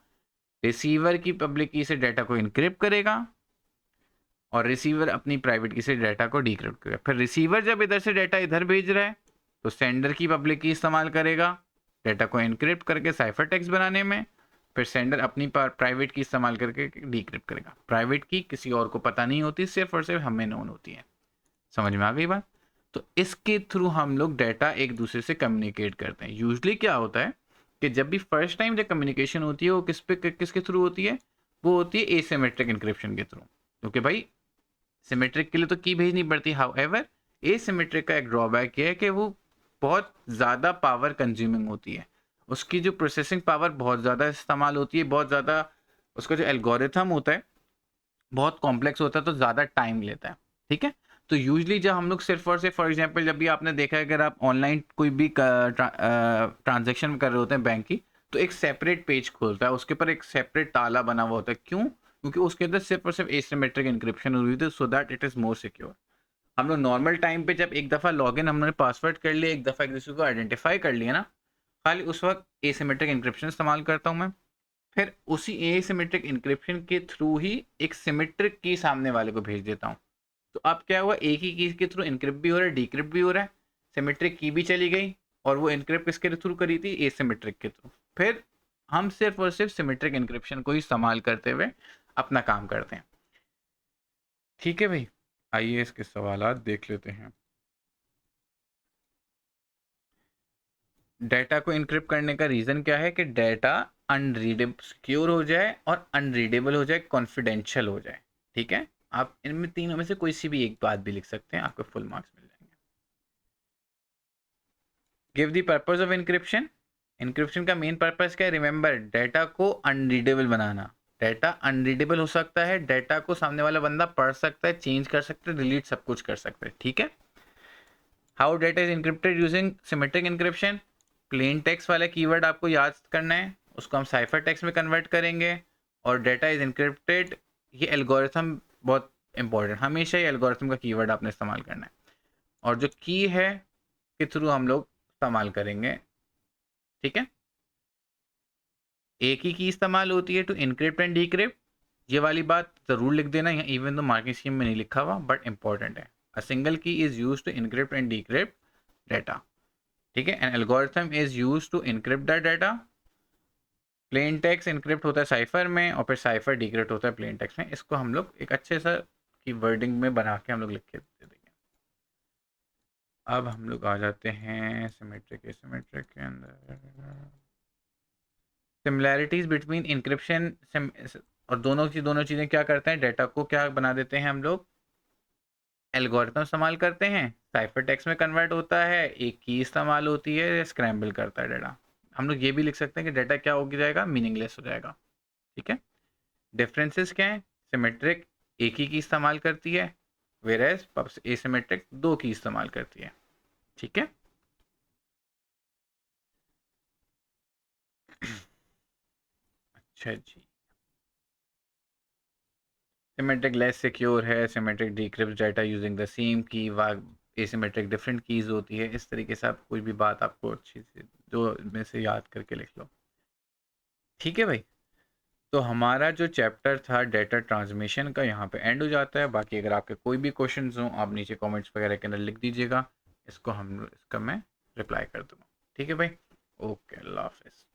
रिसीवर की पब्लिक की से डेटा को इनक्रिप्ट करेगा और रिसीवर अपनी प्राइवेट की से डेटा को डिक्रिप्ट करेगा। फिर रिसीवर जब इधर से डेटा इधर भेज रहा है तो सेंडर की पब्लिक की इस्तेमाल करेगा डेटा को इनक्रिप्ट करके साइफर टेक्स्ट बनाने में, फिर सेंडर अपनी प्राइवेट की इस्तेमाल करके डिक्रिप्ट करेगा। प्राइवेट की किसी और को पता नहीं होती, सिर्फ और सिर्फ हमें नोन होती है। समझ में आ गई बात। तो इसके थ्रू हम लोग डाटा एक दूसरे से कम्युनिकेट करते हैं। यूजुअली क्या होता है कि जब भी फर्स्ट टाइम जब कम्युनिकेशन होती है वो किसके थ्रू होती है, वो होती है एसिमेट्रिक इंक्रिप्शन के थ्रू, क्योंकि भाई सिमेट्रिक के लिए तो की भेजनी पड़ती है। हाउएवर एसिमेट्रिक का एक ड्रॉबैक ये है कि वो बहुत ज़्यादा पावर कंज्यूमिंग होती है, उसकी जो प्रोसेसिंग पावर बहुत ज़्यादा इस्तेमाल होती है, बहुत ज़्यादा, उसका जो एल्गोरिथम होता है बहुत कॉम्प्लेक्स होता है, तो ज़्यादा टाइम लेता है, ठीक है। तो यूजली जब हम लोग सिर्फ और सिर्फ फॉर एग्जांपल जब भी आपने देखा है अगर आप ऑनलाइन कोई भी ट्रांजेक्शन कर रहे होते हैं बैंक की, तो एक सेपरेट पेज खोलता है, उसके ऊपर एक सेपरेट ताला बना हुआ होता है। क्यों? क्योंकि उसके अंदर सिर्फ और सिर्फ एसिमेट्रिक इंक्रिप्शन हुई थी, so that it is more secure. हम लोग नॉर्मल टाइम पे जब एक दफ़ा लॉगिन हमने पासवर्ड कर लिया, एक दफ़ा एक दूसरे को आइडेंटिफाई कर लिया ना, खाली उस वक्त एसिमेट्रिक इंक्रिप्शन इस्तेमाल करता हूँ मैं। फिर उसी एसिमेट्रिक इंक्रिप्शन के थ्रू ही एक सिमेट्रिक की सामने वाले को भेज देता हूँ। तो अब क्या हुआ, एक ही की के थ्रू इनक्रिप्ट भी हो रहा है, डिक्रिप्ट भी हो रहा है, सिमेट्रिक की भी चली गई, और वो इनक्रिप्ट किसके थ्रू करी थी, एसिमेट्रिक के थ्रू। फिर हम सिर्फ और सिर्फ सिमेट्रिक इंक्रिप्शन को ही इस्तेमाल करते हुए अपना काम करते हैं। ठीक है भाई, आइए इसके सवालात देख लेते हैं। डेटा को इनक्रिप्ट करने का रीज़न क्या है कि डेटा अनरीडेबल, सिक्योर हो जाए और अनरीडेबल हो जाए, कॉन्फिडेंशियल हो जाए, ठीक है। आप इनमें तीनों में से कोई सी भी एक बात भी लिख सकते हैं, आपको फुल मार्क्स मिल जाएंगे। Give the purpose of encryption. Encryption का मेन पर्पस क्या है, रिमेंबर, डेटा को अनरीडेबल बनाना। डेटा अनरीडेबल हो सकता है, डेटा को सामने वाला बंदा पढ़ सकता है, चेंज कर सकता है, डिलीट सब कुछ कर सकता है, ठीक है। How data is encrypted using symmetric encryption. Plain text वाला कीवर्ड आपको याद करना है, उसको हम साइफर टेक्स्ट में कन्वर्ट करेंगे, और डेटा इज इनक्रिप्टेड, ये एल्गोरिथम बहुत इंपॉर्टेंट, हमेशा ये एल्गोरिथम का कीवर्ड आपने इस्तेमाल करना है, और जो की है के थ्रू हम लोग इस्तेमाल करेंगे, ठीक है। एक ही की इस्तेमाल होती है टू इनक्रिप्ट एंड डिक्रिप्ट, ये वाली बात ज़रूर लिख देना यहाँ, इवन तो मार्किंग स्कीम में नहीं लिखा हुआ बट इंपॉर्टेंट है। A single key is use to encrypt and decrypt data, ठीक है। An algorithm is use to encrypt the data. Plain text encrypt होता है साइफर में, और फिर साइफर डिक्रिप्ट होता है प्लेन टेक्स्ट में। इसको हम लोग एक अच्छे सा की वर्डिंग में बना के हम लोग लिख के दे देंगे। अब हम लोग आ जाते हैं सिमेट्रिक एसिमेट्रिक के अंदर। सिमिलैरिटीज बिटवीन इंक्रिप्शन और दोनों चीज़ें क्या करते हैं, डेटा को क्या बना देते हैं हम लोग, एल्गोरिथम इस्तेमाल करते हैं, साइफर टेक्स्ट में कन्वर्ट होता है, एक की इस्तेमाल होती है, स्क्रैम्बल करता है डेटा। हम लोग ये भी लिख सकते हैं कि डेटा क्या हो जाएगा, मीनिंगलेस हो जाएगा, ठीक है। डिफरेंसेस क्या है, सिमेट्रिक एक ही की इस्तेमाल करती है, वेरेज एसिमेट्रिक दो की इस्तेमाल करती है, ठीक है। अच्छा जी, सिमेट्रिक लेस सिक्योर है, symmetric decrypt data using the same की, एसिमेट्रिक डिफरेंट कीज होती है। इस तरीके से आप कोई भी बात आपको अच्छी से दो में से याद करके लिख लो, ठीक है भाई। तो हमारा जो चैप्टर था डेटा ट्रांसमिशन का यहाँ पे एंड हो जाता है। बाकी अगर आपके कोई भी क्वेश्चंस हों आप नीचे कमेंट्स वगैरह के अंदर लिख दीजिएगा, इसका मैं रिप्लाई कर दूँगा। ठीक है भाई, ओके, अल्लाह हाफिज़।